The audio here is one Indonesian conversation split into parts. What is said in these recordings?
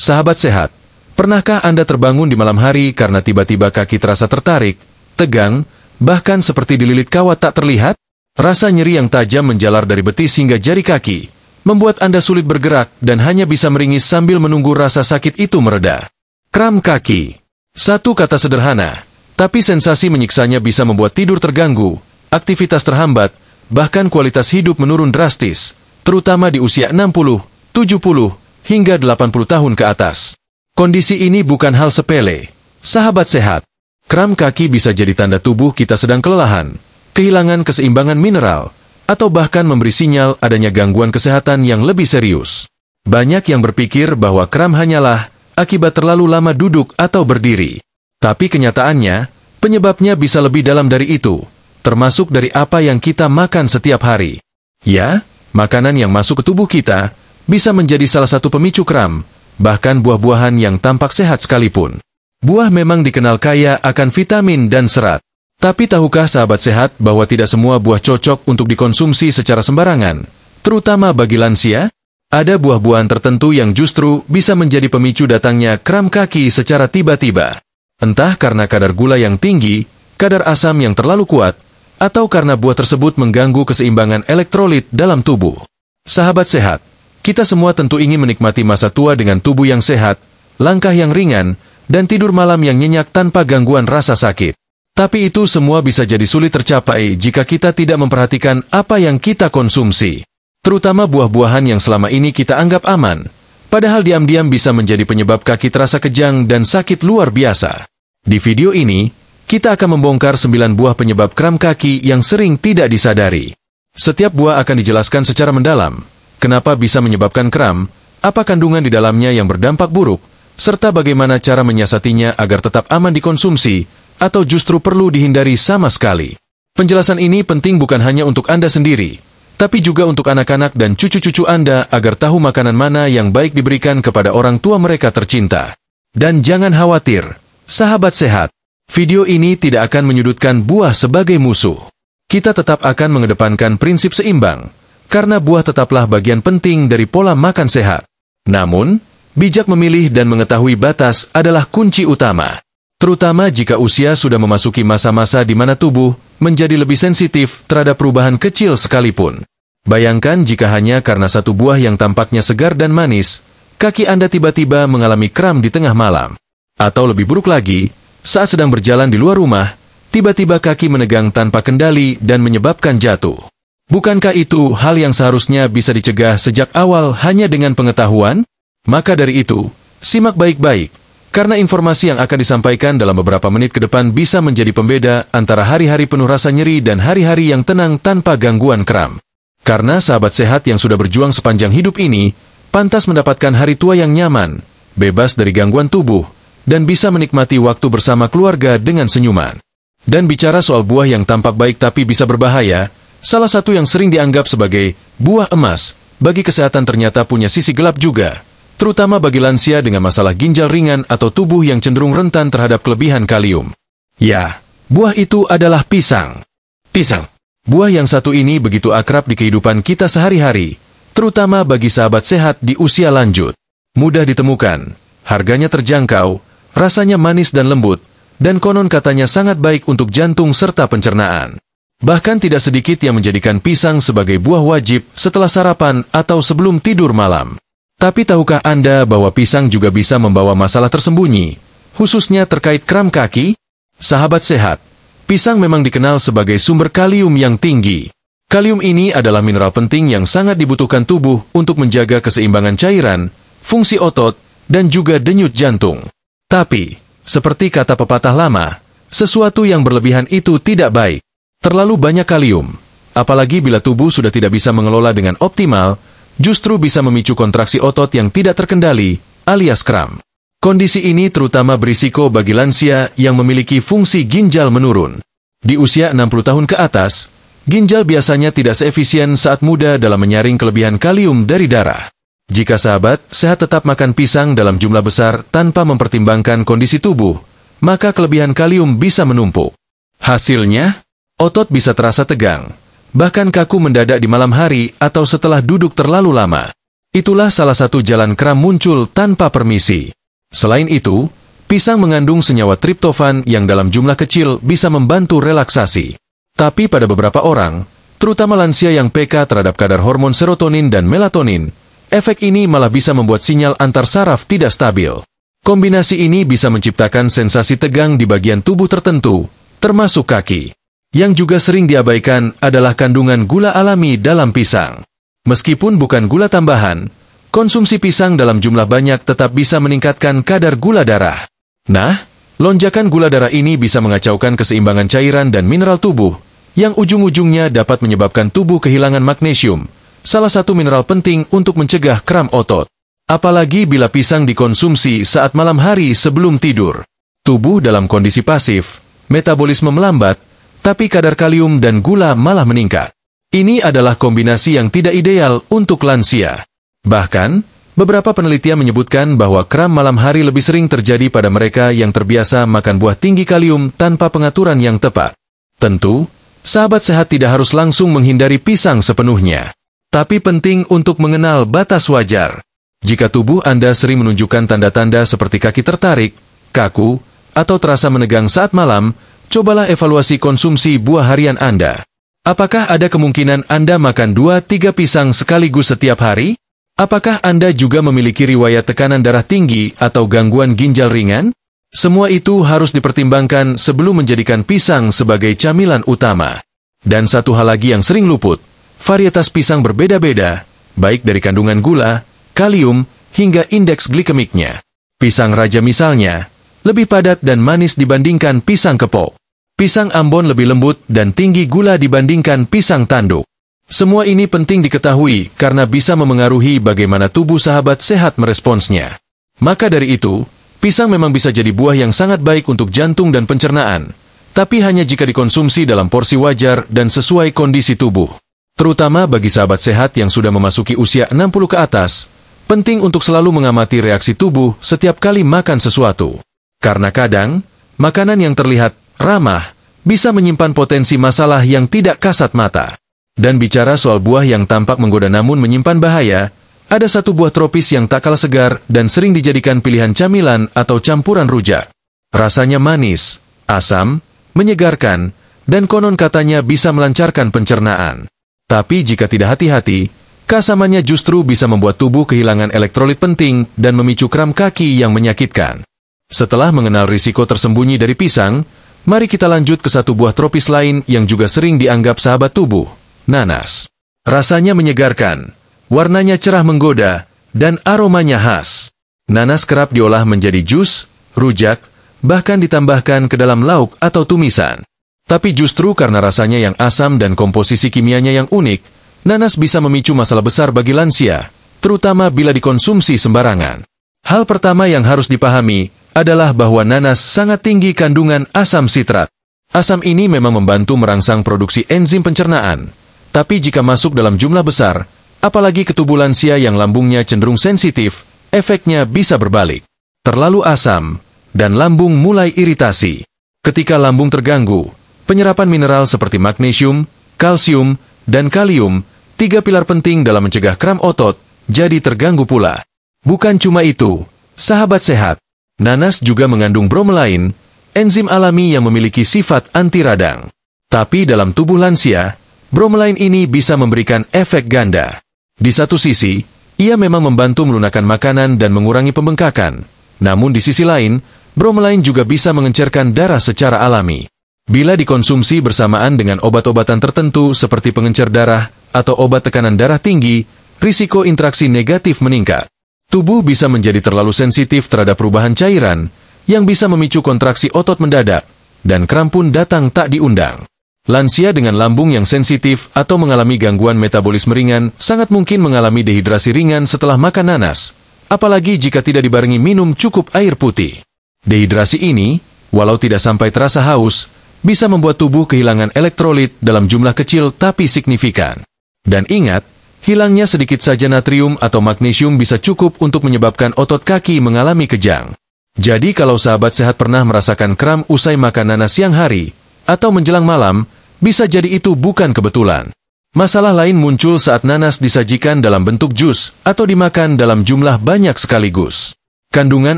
Sahabat sehat, pernahkah Anda terbangun di malam hari karena tiba-tiba kaki terasa tertarik, tegang, bahkan seperti dililit kawat tak terlihat? Rasa nyeri yang tajam menjalar dari betis hingga jari kaki, membuat Anda sulit bergerak dan hanya bisa meringis sambil menunggu rasa sakit itu mereda. Kram kaki. Satu kata sederhana, tapi sensasi menyiksanya bisa membuat tidur terganggu, aktivitas terhambat, bahkan kualitas hidup menurun drastis, terutama di usia 60, 70, hingga 80 tahun ke atas. Kondisi ini bukan hal sepele. Sahabat sehat, kram kaki bisa jadi tanda tubuh kita sedang kelelahan, kehilangan keseimbangan mineral, atau bahkan memberi sinyal adanya gangguan kesehatan yang lebih serius. Banyak yang berpikir bahwa kram hanyalah akibat terlalu lama duduk atau berdiri. Tapi kenyataannya, penyebabnya bisa lebih dalam dari itu, termasuk dari apa yang kita makan setiap hari. Ya, makanan yang masuk ke tubuh kita bisa menjadi salah satu pemicu kram, bahkan buah-buahan yang tampak sehat sekalipun. Buah memang dikenal kaya akan vitamin dan serat. Tapi tahukah sahabat sehat bahwa tidak semua buah cocok untuk dikonsumsi secara sembarangan, terutama bagi lansia? Ada buah-buahan tertentu yang justru bisa menjadi pemicu datangnya kram kaki secara tiba-tiba. Entah karena kadar gula yang tinggi, kadar asam yang terlalu kuat, atau karena buah tersebut mengganggu keseimbangan elektrolit dalam tubuh. Sahabat sehat, kita semua tentu ingin menikmati masa tua dengan tubuh yang sehat, langkah yang ringan, dan tidur malam yang nyenyak tanpa gangguan rasa sakit. Tapi itu semua bisa jadi sulit tercapai jika kita tidak memperhatikan apa yang kita konsumsi. Terutama buah-buahan yang selama ini kita anggap aman, padahal diam-diam bisa menjadi penyebab kaki terasa kejang dan sakit luar biasa. Di video ini, kita akan membongkar 9 buah penyebab kram kaki yang sering tidak disadari. Setiap buah akan dijelaskan secara mendalam, kenapa bisa menyebabkan kram, apa kandungan di dalamnya yang berdampak buruk, serta bagaimana cara menyiasatinya agar tetap aman dikonsumsi, atau justru perlu dihindari sama sekali. Penjelasan ini penting bukan hanya untuk Anda sendiri, tapi juga untuk anak-anak dan cucu-cucu Anda agar tahu makanan mana yang baik diberikan kepada orang tua mereka tercinta. Dan jangan khawatir, sahabat sehat, video ini tidak akan menyudutkan buah sebagai musuh. Kita tetap akan mengedepankan prinsip seimbang, karena buah tetaplah bagian penting dari pola makan sehat. Namun, bijak memilih dan mengetahui batas adalah kunci utama. Terutama jika usia sudah memasuki masa-masa di mana tubuh menjadi lebih sensitif terhadap perubahan kecil sekalipun. Bayangkan jika hanya karena satu buah yang tampaknya segar dan manis, kaki Anda tiba-tiba mengalami kram di tengah malam. Atau lebih buruk lagi, saat sedang berjalan di luar rumah, tiba-tiba kaki menegang tanpa kendali dan menyebabkan jatuh. Bukankah itu hal yang seharusnya bisa dicegah sejak awal hanya dengan pengetahuan? Maka dari itu, simak baik-baik, karena informasi yang akan disampaikan dalam beberapa menit ke depan bisa menjadi pembeda antara hari-hari penuh rasa nyeri dan hari-hari yang tenang tanpa gangguan kram. Karena sahabat sehat yang sudah berjuang sepanjang hidup ini, pantas mendapatkan hari tua yang nyaman, bebas dari gangguan tubuh, dan bisa menikmati waktu bersama keluarga dengan senyuman. Dan bicara soal buah yang tampak baik tapi bisa berbahaya, salah satu yang sering dianggap sebagai buah emas, bagi kesehatan ternyata punya sisi gelap juga, terutama bagi lansia dengan masalah ginjal ringan atau tubuh yang cenderung rentan terhadap kelebihan kalium. Ya, buah itu adalah pisang. Pisang. Buah yang satu ini begitu akrab di kehidupan kita sehari-hari, terutama bagi sahabat sehat di usia lanjut. Mudah ditemukan, harganya terjangkau, rasanya manis dan lembut, dan konon katanya sangat baik untuk jantung serta pencernaan. Bahkan tidak sedikit yang menjadikan pisang sebagai buah wajib setelah sarapan atau sebelum tidur malam. Tapi tahukah Anda bahwa pisang juga bisa membawa masalah tersembunyi, khususnya terkait kram kaki? Sahabat sehat, pisang memang dikenal sebagai sumber kalium yang tinggi. Kalium ini adalah mineral penting yang sangat dibutuhkan tubuh untuk menjaga keseimbangan cairan, fungsi otot, dan juga denyut jantung. Tapi, seperti kata pepatah lama, sesuatu yang berlebihan itu tidak baik. Terlalu banyak kalium, apalagi bila tubuh sudah tidak bisa mengelola dengan optimal, justru bisa memicu kontraksi otot yang tidak terkendali, alias kram. Kondisi ini terutama berisiko bagi lansia yang memiliki fungsi ginjal menurun. Di usia 60 tahun ke atas, ginjal biasanya tidak seefisien saat muda dalam menyaring kelebihan kalium dari darah. Jika sahabat sehat tetap makan pisang dalam jumlah besar tanpa mempertimbangkan kondisi tubuh, maka kelebihan kalium bisa menumpuk. Hasilnya, otot bisa terasa tegang, bahkan kaku mendadak di malam hari atau setelah duduk terlalu lama. Itulah salah satu jalan kram muncul tanpa permisi. Selain itu, pisang mengandung senyawa triptofan yang dalam jumlah kecil bisa membantu relaksasi. Tapi pada beberapa orang, terutama lansia yang peka terhadap kadar hormon serotonin dan melatonin, efek ini malah bisa membuat sinyal antar saraf tidak stabil. Kombinasi ini bisa menciptakan sensasi tegang di bagian tubuh tertentu, termasuk kaki. Yang juga sering diabaikan adalah kandungan gula alami dalam pisang. Meskipun bukan gula tambahan, konsumsi pisang dalam jumlah banyak tetap bisa meningkatkan kadar gula darah. Nah, lonjakan gula darah ini bisa mengacaukan keseimbangan cairan dan mineral tubuh, yang ujung-ujungnya dapat menyebabkan tubuh kehilangan magnesium, salah satu mineral penting untuk mencegah kram otot. Apalagi bila pisang dikonsumsi saat malam hari sebelum tidur. Tubuh dalam kondisi pasif, metabolisme melambat, tapi kadar kalium dan gula malah meningkat. Ini adalah kombinasi yang tidak ideal untuk lansia. Bahkan, beberapa penelitian menyebutkan bahwa kram malam hari lebih sering terjadi pada mereka yang terbiasa makan buah tinggi kalium tanpa pengaturan yang tepat. Tentu, sahabat sehat tidak harus langsung menghindari pisang sepenuhnya. Tapi penting untuk mengenal batas wajar. Jika tubuh Anda sering menunjukkan tanda-tanda seperti kaki tertarik, kaku, atau terasa menegang saat malam, cobalah evaluasi konsumsi buah harian Anda. Apakah ada kemungkinan Anda makan 2-3 pisang sekaligus setiap hari? Apakah Anda juga memiliki riwayat tekanan darah tinggi atau gangguan ginjal ringan? Semua itu harus dipertimbangkan sebelum menjadikan pisang sebagai camilan utama. Dan satu hal lagi yang sering luput, varietas pisang berbeda-beda, baik dari kandungan gula, kalium, hingga indeks glikemiknya. Pisang raja misalnya, lebih padat dan manis dibandingkan pisang kepok. Pisang Ambon lebih lembut dan tinggi gula dibandingkan pisang tanduk. Semua ini penting diketahui karena bisa memengaruhi bagaimana tubuh sahabat sehat meresponsnya. Maka dari itu, pisang memang bisa jadi buah yang sangat baik untuk jantung dan pencernaan, tapi hanya jika dikonsumsi dalam porsi wajar dan sesuai kondisi tubuh. Terutama bagi sahabat sehat yang sudah memasuki usia 60 ke atas, penting untuk selalu mengamati reaksi tubuh setiap kali makan sesuatu. Karena kadang, makanan yang terlihat ramah bisa menyimpan potensi masalah yang tidak kasat mata. Dan bicara soal buah yang tampak menggoda namun menyimpan bahaya, ada satu buah tropis yang tak kalah segar dan sering dijadikan pilihan camilan atau campuran rujak. Rasanya manis, asam, menyegarkan, dan konon katanya bisa melancarkan pencernaan. Tapi jika tidak hati-hati, keasamannya justru bisa membuat tubuh kehilangan elektrolit penting dan memicu kram kaki yang menyakitkan. Setelah mengenal risiko tersembunyi dari pisang, mari kita lanjut ke satu buah tropis lain yang juga sering dianggap sahabat tubuh, nanas. Rasanya menyegarkan, warnanya cerah menggoda, dan aromanya khas. Nanas kerap diolah menjadi jus, rujak, bahkan ditambahkan ke dalam lauk atau tumisan. Tapi justru karena rasanya yang asam dan komposisi kimianya yang unik, nanas bisa memicu masalah besar bagi lansia, terutama bila dikonsumsi sembarangan. Hal pertama yang harus dipahami adalah bahwa nanas sangat tinggi kandungan asam sitrat. Asam ini memang membantu merangsang produksi enzim pencernaan, tapi jika masuk dalam jumlah besar, apalagi ke tubuh lansia yang lambungnya cenderung sensitif, efeknya bisa berbalik. Terlalu asam, dan lambung mulai iritasi. Ketika lambung terganggu, penyerapan mineral seperti magnesium, kalsium, dan kalium, 3 pilar penting dalam mencegah kram otot, jadi terganggu pula. Bukan cuma itu, sahabat sehat, nanas juga mengandung bromelain, enzim alami yang memiliki sifat anti radang. Tapi dalam tubuh lansia, bromelain ini bisa memberikan efek ganda. Di satu sisi, ia memang membantu melunakkan makanan dan mengurangi pembengkakan. Namun di sisi lain, bromelain juga bisa mengencerkan darah secara alami. Bila dikonsumsi bersamaan dengan obat-obatan tertentu seperti pengencer darah atau obat tekanan darah tinggi, risiko interaksi negatif meningkat. Tubuh bisa menjadi terlalu sensitif terhadap perubahan cairan, yang bisa memicu kontraksi otot mendadak, dan kram pun datang tak diundang. Lansia dengan lambung yang sensitif atau mengalami gangguan metabolisme ringan sangat mungkin mengalami dehidrasi ringan setelah makan nanas, apalagi jika tidak dibarengi minum cukup air putih. Dehidrasi ini, walau tidak sampai terasa haus, bisa membuat tubuh kehilangan elektrolit dalam jumlah kecil tapi signifikan. Dan ingat, hilangnya sedikit saja natrium atau magnesium bisa cukup untuk menyebabkan otot kaki mengalami kejang. Jadi kalau sahabat sehat pernah merasakan kram usai makan nanas siang hari, atau menjelang malam, bisa jadi itu bukan kebetulan. Masalah lain muncul saat nanas disajikan dalam bentuk jus atau dimakan dalam jumlah banyak sekaligus. Kandungan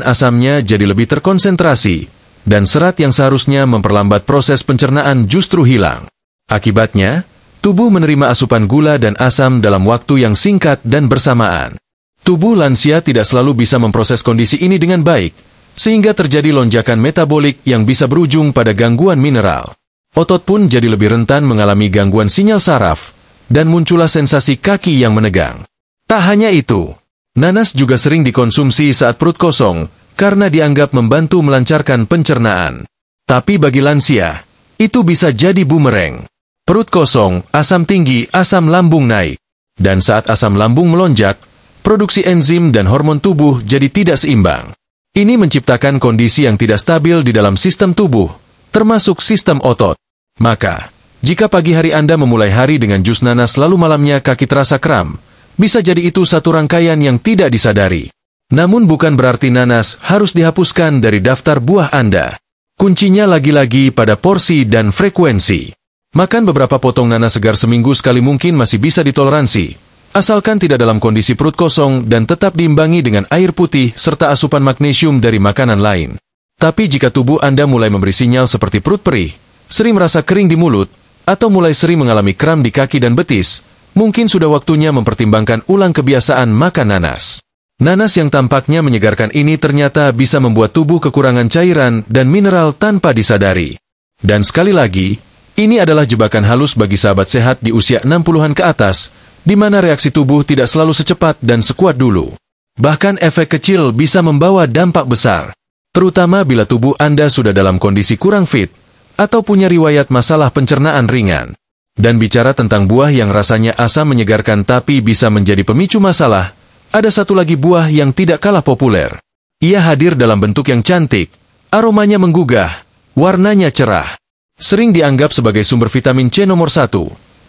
asamnya jadi lebih terkonsentrasi, dan serat yang seharusnya memperlambat proses pencernaan justru hilang. Akibatnya, tubuh menerima asupan gula dan asam dalam waktu yang singkat dan bersamaan. Tubuh lansia tidak selalu bisa memproses kondisi ini dengan baik, sehingga terjadi lonjakan metabolik yang bisa berujung pada gangguan mineral. Otot pun jadi lebih rentan mengalami gangguan sinyal saraf, dan muncullah sensasi kaki yang menegang. Tak hanya itu, nanas juga sering dikonsumsi saat perut kosong, karena dianggap membantu melancarkan pencernaan. Tapi bagi lansia, itu bisa jadi bumerang. Perut kosong, asam tinggi, asam lambung naik. Dan saat asam lambung melonjak, produksi enzim dan hormon tubuh jadi tidak seimbang. Ini menciptakan kondisi yang tidak stabil di dalam sistem tubuh, termasuk sistem otot. Maka, jika pagi hari Anda memulai hari dengan jus nanas lalu malamnya kaki terasa kram, bisa jadi itu satu rangkaian yang tidak disadari. Namun bukan berarti nanas harus dihapuskan dari daftar buah Anda. Kuncinya lagi-lagi pada porsi dan frekuensi. Makan beberapa potong nanas segar seminggu sekali mungkin masih bisa ditoleransi, asalkan tidak dalam kondisi perut kosong dan tetap diimbangi dengan air putih serta asupan magnesium dari makanan lain. Tapi jika tubuh Anda mulai memberi sinyal seperti perut perih, sering merasa kering di mulut, atau mulai sering mengalami kram di kaki dan betis, mungkin sudah waktunya mempertimbangkan ulang kebiasaan makan nanas. Nanas yang tampaknya menyegarkan ini ternyata bisa membuat tubuh kekurangan cairan dan mineral tanpa disadari. Dan sekali lagi, ini adalah jebakan halus bagi sahabat sehat di usia 60-an ke atas, di mana reaksi tubuh tidak selalu secepat dan sekuat dulu. Bahkan efek kecil bisa membawa dampak besar, terutama bila tubuh Anda sudah dalam kondisi kurang fit, atau punya riwayat masalah pencernaan ringan. Dan bicara tentang buah yang rasanya asam menyegarkan tapi bisa menjadi pemicu masalah, ada satu lagi buah yang tidak kalah populer. Ia hadir dalam bentuk yang cantik, aromanya menggugah, warnanya cerah. Sering dianggap sebagai sumber vitamin C nomor 1,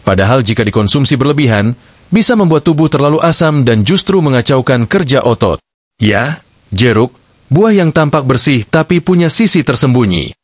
padahal jika dikonsumsi berlebihan, bisa membuat tubuh terlalu asam dan justru mengacaukan kerja otot. Ya, jeruk, buah yang tampak bersih tapi punya sisi tersembunyi.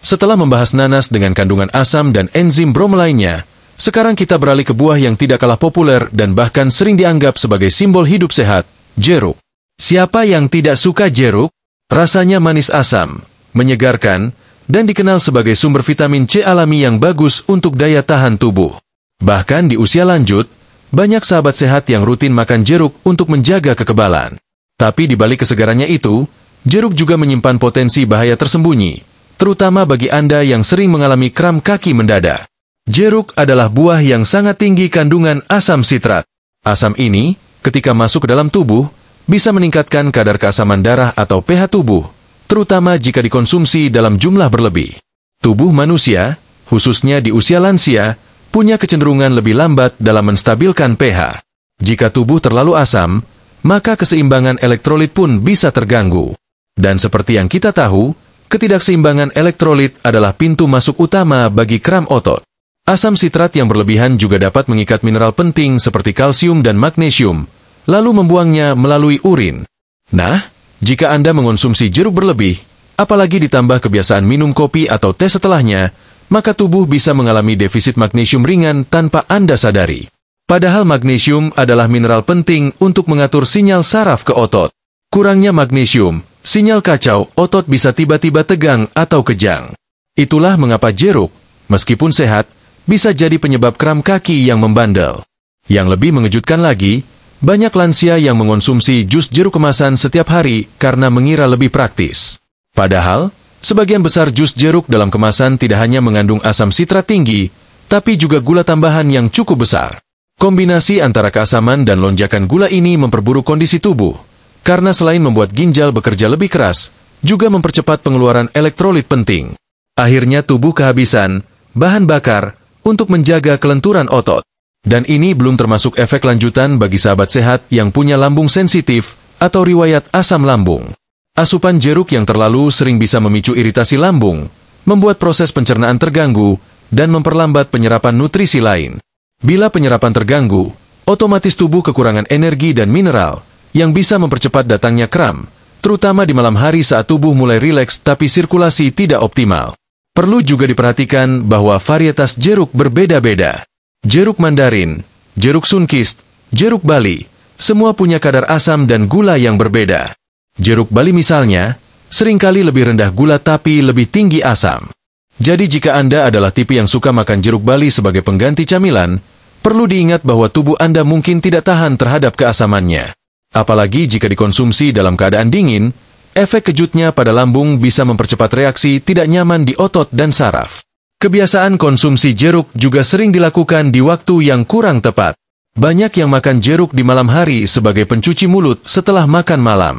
Setelah membahas nanas dengan kandungan asam dan enzim brom lainnya, sekarang kita beralih ke buah yang tidak kalah populer dan bahkan sering dianggap sebagai simbol hidup sehat, jeruk. Siapa yang tidak suka jeruk? Rasanya manis asam, menyegarkan, dan dikenal sebagai sumber vitamin C alami yang bagus untuk daya tahan tubuh. Bahkan di usia lanjut, banyak sahabat sehat yang rutin makan jeruk untuk menjaga kekebalan. Tapi di balik kesegarannya itu, jeruk juga menyimpan potensi bahaya tersembunyi, terutama bagi Anda yang sering mengalami kram kaki mendadak. Jeruk adalah buah yang sangat tinggi kandungan asam sitrat. Asam ini, ketika masuk ke dalam tubuh, bisa meningkatkan kadar keasaman darah atau pH tubuh, terutama jika dikonsumsi dalam jumlah berlebih. Tubuh manusia, khususnya di usia lansia, punya kecenderungan lebih lambat dalam menstabilkan pH. Jika tubuh terlalu asam, maka keseimbangan elektrolit pun bisa terganggu. Dan seperti yang kita tahu, ketidakseimbangan elektrolit adalah pintu masuk utama bagi kram otot. Asam sitrat yang berlebihan juga dapat mengikat mineral penting seperti kalsium dan magnesium, lalu membuangnya melalui urin. Nah, jika Anda mengonsumsi jeruk berlebih, apalagi ditambah kebiasaan minum kopi atau teh setelahnya, maka tubuh bisa mengalami defisit magnesium ringan tanpa Anda sadari. Padahal magnesium adalah mineral penting untuk mengatur sinyal saraf ke otot. Kurangnya magnesium, sinyal kacau, otot bisa tiba-tiba tegang atau kejang. Itulah mengapa jeruk, meskipun sehat, bisa jadi penyebab kram kaki yang membandel. Yang lebih mengejutkan lagi, banyak lansia yang mengonsumsi jus jeruk kemasan setiap hari karena mengira lebih praktis. Padahal, sebagian besar jus jeruk dalam kemasan tidak hanya mengandung asam sitrat tinggi, tapi juga gula tambahan yang cukup besar. Kombinasi antara keasaman dan lonjakan gula ini memperburuk kondisi tubuh, karena selain membuat ginjal bekerja lebih keras, juga mempercepat pengeluaran elektrolit penting. Akhirnya tubuh kehabisan bahan bakar untuk menjaga kelenturan otot. Dan ini belum termasuk efek lanjutan bagi sahabat sehat yang punya lambung sensitif atau riwayat asam lambung. Asupan jeruk yang terlalu sering bisa memicu iritasi lambung, membuat proses pencernaan terganggu, dan memperlambat penyerapan nutrisi lain. Bila penyerapan terganggu, otomatis tubuh kekurangan energi dan mineral, yang bisa mempercepat datangnya kram, terutama di malam hari saat tubuh mulai rileks tapi sirkulasi tidak optimal. Perlu juga diperhatikan bahwa varietas jeruk berbeda-beda. Jeruk Mandarin, jeruk Sunkist, jeruk Bali, semua punya kadar asam dan gula yang berbeda. Jeruk Bali misalnya, seringkali lebih rendah gula tapi lebih tinggi asam. Jadi jika Anda adalah tipe yang suka makan jeruk Bali sebagai pengganti camilan, perlu diingat bahwa tubuh Anda mungkin tidak tahan terhadap keasamannya. Apalagi jika dikonsumsi dalam keadaan dingin, efek kejutnya pada lambung bisa mempercepat reaksi tidak nyaman di otot dan saraf. Kebiasaan konsumsi jeruk juga sering dilakukan di waktu yang kurang tepat. Banyak yang makan jeruk di malam hari sebagai pencuci mulut setelah makan malam.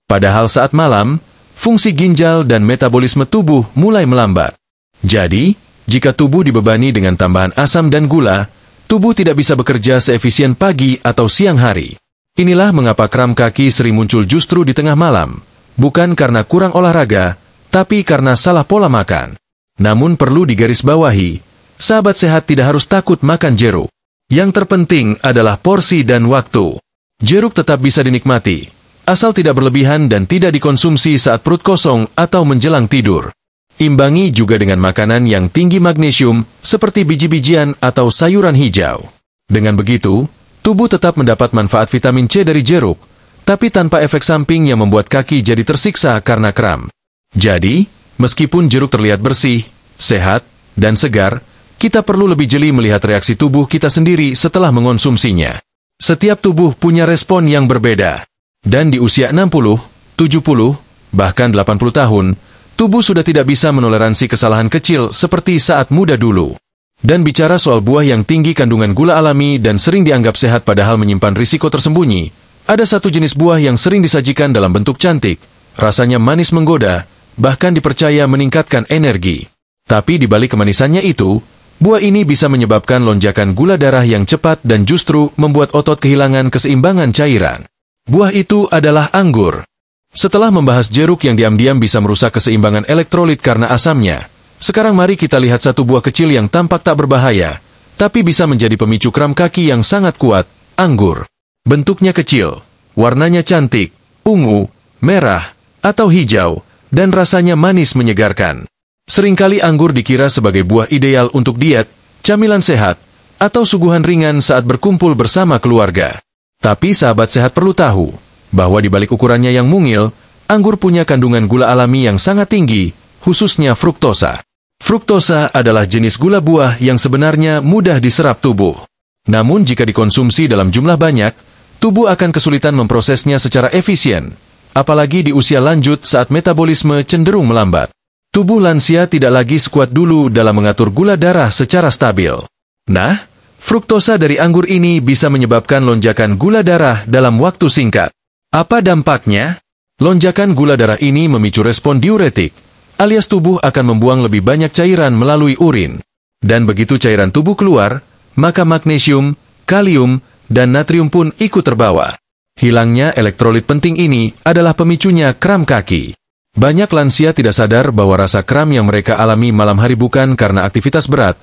Padahal saat malam, fungsi ginjal dan metabolisme tubuh mulai melambat. Jadi, jika tubuh dibebani dengan tambahan asam dan gula, tubuh tidak bisa bekerja seefisien pagi atau siang hari. Inilah mengapa kram kaki sering muncul justru di tengah malam. Bukan karena kurang olahraga, tapi karena salah pola makan. Namun perlu digarisbawahi, sahabat sehat tidak harus takut makan jeruk. Yang terpenting adalah porsi dan waktu. Jeruk tetap bisa dinikmati, asal tidak berlebihan dan tidak dikonsumsi saat perut kosong atau menjelang tidur. Imbangi juga dengan makanan yang tinggi magnesium, seperti biji-bijian atau sayuran hijau. Dengan begitu, tubuh tetap mendapat manfaat vitamin C dari jeruk, tapi tanpa efek samping yang membuat kaki jadi tersiksa karena kram. Jadi, meskipun jeruk terlihat bersih, sehat, dan segar, kita perlu lebih jeli melihat reaksi tubuh kita sendiri setelah mengonsumsinya. Setiap tubuh punya respon yang berbeda. Dan di usia 60, 70, bahkan 80 tahun, tubuh sudah tidak bisa menoleransi kesalahan kecil seperti saat muda dulu. Dan bicara soal buah yang tinggi kandungan gula alami dan sering dianggap sehat padahal menyimpan risiko tersembunyi, ada satu jenis buah yang sering disajikan dalam bentuk cantik, rasanya manis menggoda, bahkan dipercaya meningkatkan energi. Tapi di balik kemanisannya itu, buah ini bisa menyebabkan lonjakan gula darah yang cepat dan justru membuat otot kehilangan keseimbangan cairan. Buah itu adalah anggur. Setelah membahas jeruk yang diam-diam bisa merusak keseimbangan elektrolit karena asamnya, sekarang mari kita lihat satu buah kecil yang tampak tak berbahaya, tapi bisa menjadi pemicu kram kaki yang sangat kuat, anggur. Bentuknya kecil, warnanya cantik, ungu, merah, atau hijau, dan rasanya manis menyegarkan. Seringkali anggur dikira sebagai buah ideal untuk diet, camilan sehat, atau suguhan ringan saat berkumpul bersama keluarga. Tapi sahabat sehat perlu tahu, bahwa di balik ukurannya yang mungil, anggur punya kandungan gula alami yang sangat tinggi, khususnya fruktosa. Fruktosa adalah jenis gula buah yang sebenarnya mudah diserap tubuh. Namun jika dikonsumsi dalam jumlah banyak, tubuh akan kesulitan memprosesnya secara efisien, apalagi di usia lanjut saat metabolisme cenderung melambat. Tubuh lansia tidak lagi sekuat dulu dalam mengatur gula darah secara stabil. Nah, fruktosa dari anggur ini bisa menyebabkan lonjakan gula darah dalam waktu singkat. Apa dampaknya? Lonjakan gula darah ini memicu respon diuretik, alias tubuh akan membuang lebih banyak cairan melalui urin. Dan begitu cairan tubuh keluar, maka magnesium, kalium, dan natrium pun ikut terbawa. Hilangnya elektrolit penting ini adalah pemicunya kram kaki. Banyak lansia tidak sadar bahwa rasa kram yang mereka alami malam hari bukan karena aktivitas berat,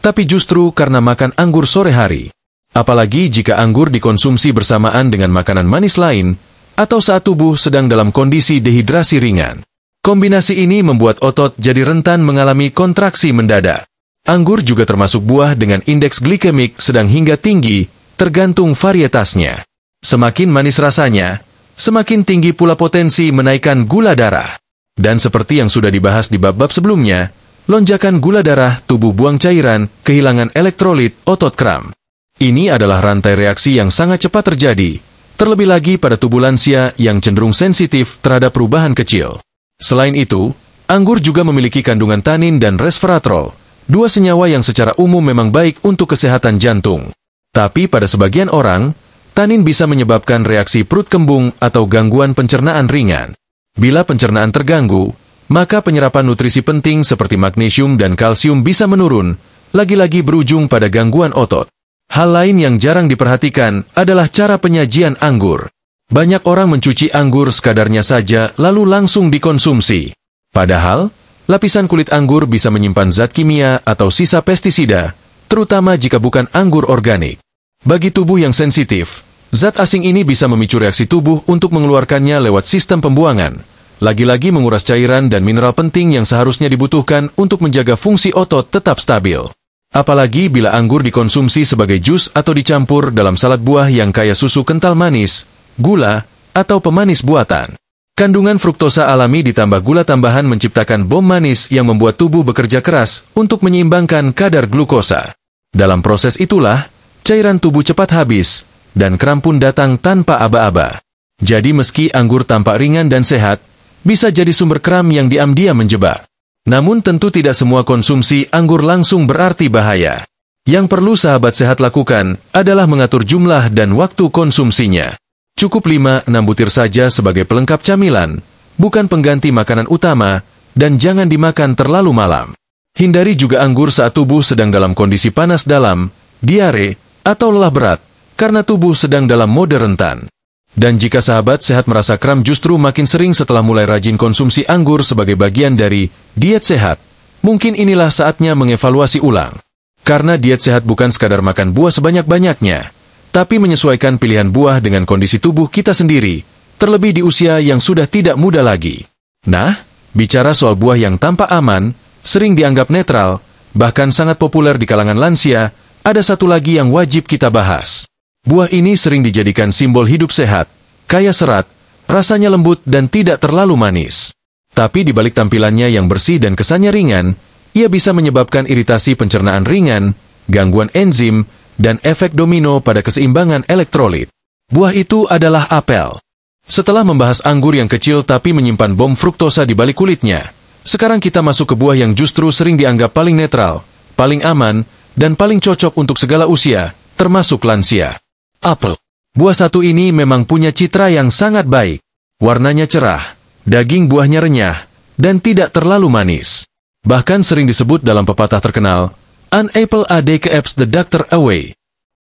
tapi justru karena makan anggur sore hari. Apalagi jika anggur dikonsumsi bersamaan dengan makanan manis lain, atau saat tubuh sedang dalam kondisi dehidrasi ringan. Kombinasi ini membuat otot jadi rentan mengalami kontraksi mendadak. Anggur juga termasuk buah dengan indeks glikemik sedang hingga tinggi, tergantung varietasnya. Semakin manis rasanya, semakin tinggi pula potensi menaikkan gula darah. Dan seperti yang sudah dibahas di bab-bab sebelumnya, lonjakan gula darah, tubuh buang cairan, kehilangan elektrolit, otot kram. Ini adalah rantai reaksi yang sangat cepat terjadi, terlebih lagi pada tubuh lansia yang cenderung sensitif terhadap perubahan kecil. Selain itu, anggur juga memiliki kandungan tanin dan resveratrol, dua senyawa yang secara umum memang baik untuk kesehatan jantung. Tapi pada sebagian orang, tanin bisa menyebabkan reaksi perut kembung atau gangguan pencernaan ringan. Bila pencernaan terganggu, maka penyerapan nutrisi penting seperti magnesium dan kalsium bisa menurun, lagi-lagi berujung pada gangguan otot. Hal lain yang jarang diperhatikan adalah cara penyajian anggur. Banyak orang mencuci anggur sekadarnya saja lalu langsung dikonsumsi. Padahal, lapisan kulit anggur bisa menyimpan zat kimia atau sisa pestisida, terutama jika bukan anggur organik. Bagi tubuh yang sensitif, zat asing ini bisa memicu reaksi tubuh untuk mengeluarkannya lewat sistem pembuangan, lagi-lagi menguras cairan dan mineral penting yang seharusnya dibutuhkan untuk menjaga fungsi otot tetap stabil. Apalagi bila anggur dikonsumsi sebagai jus atau dicampur dalam salad buah yang kaya susu kental manis, gula, atau pemanis buatan. Kandungan fruktosa alami ditambah gula tambahan menciptakan bom manis yang membuat tubuh bekerja keras untuk menyeimbangkan kadar glukosa. Dalam proses itulah, cairan tubuh cepat habis, dan kram pun datang tanpa aba-aba. Jadi meski anggur tampak ringan dan sehat, bisa jadi sumber kram yang diam-diam menjebak. Namun tentu tidak semua konsumsi anggur langsung berarti bahaya. Yang perlu sahabat sehat lakukan adalah mengatur jumlah dan waktu konsumsinya. Cukup 5-6 butir saja sebagai pelengkap camilan, bukan pengganti makanan utama, dan jangan dimakan terlalu malam. Hindari juga anggur saat tubuh sedang dalam kondisi panas dalam, diare, atau lelah berat, karena tubuh sedang dalam mode rentan. Dan jika sahabat sehat merasa kram justru makin sering setelah mulai rajin konsumsi anggur sebagai bagian dari diet sehat, mungkin inilah saatnya mengevaluasi ulang. Karena diet sehat bukan sekadar makan buah sebanyak-banyaknya, tapi menyesuaikan pilihan buah dengan kondisi tubuh kita sendiri, terlebih di usia yang sudah tidak muda lagi. Nah, bicara soal buah yang tampak aman, sering dianggap netral, bahkan sangat populer di kalangan lansia, ada satu lagi yang wajib kita bahas. Buah ini sering dijadikan simbol hidup sehat, kaya serat, rasanya lembut dan tidak terlalu manis. Tapi di balik tampilannya yang bersih dan kesannya ringan, ia bisa menyebabkan iritasi pencernaan ringan, gangguan enzim, dan efek domino pada keseimbangan elektrolit. Buah itu adalah apel. Setelah membahas anggur yang kecil tapi menyimpan bom fruktosa di balik kulitnya, sekarang kita masuk ke buah yang justru sering dianggap paling netral, paling aman, dan paling cocok untuk segala usia, termasuk lansia. Apel. Buah satu ini memang punya citra yang sangat baik. Warnanya cerah, daging buahnya renyah, dan tidak terlalu manis. Bahkan sering disebut dalam pepatah terkenal, "An apple a day keeps the doctor away."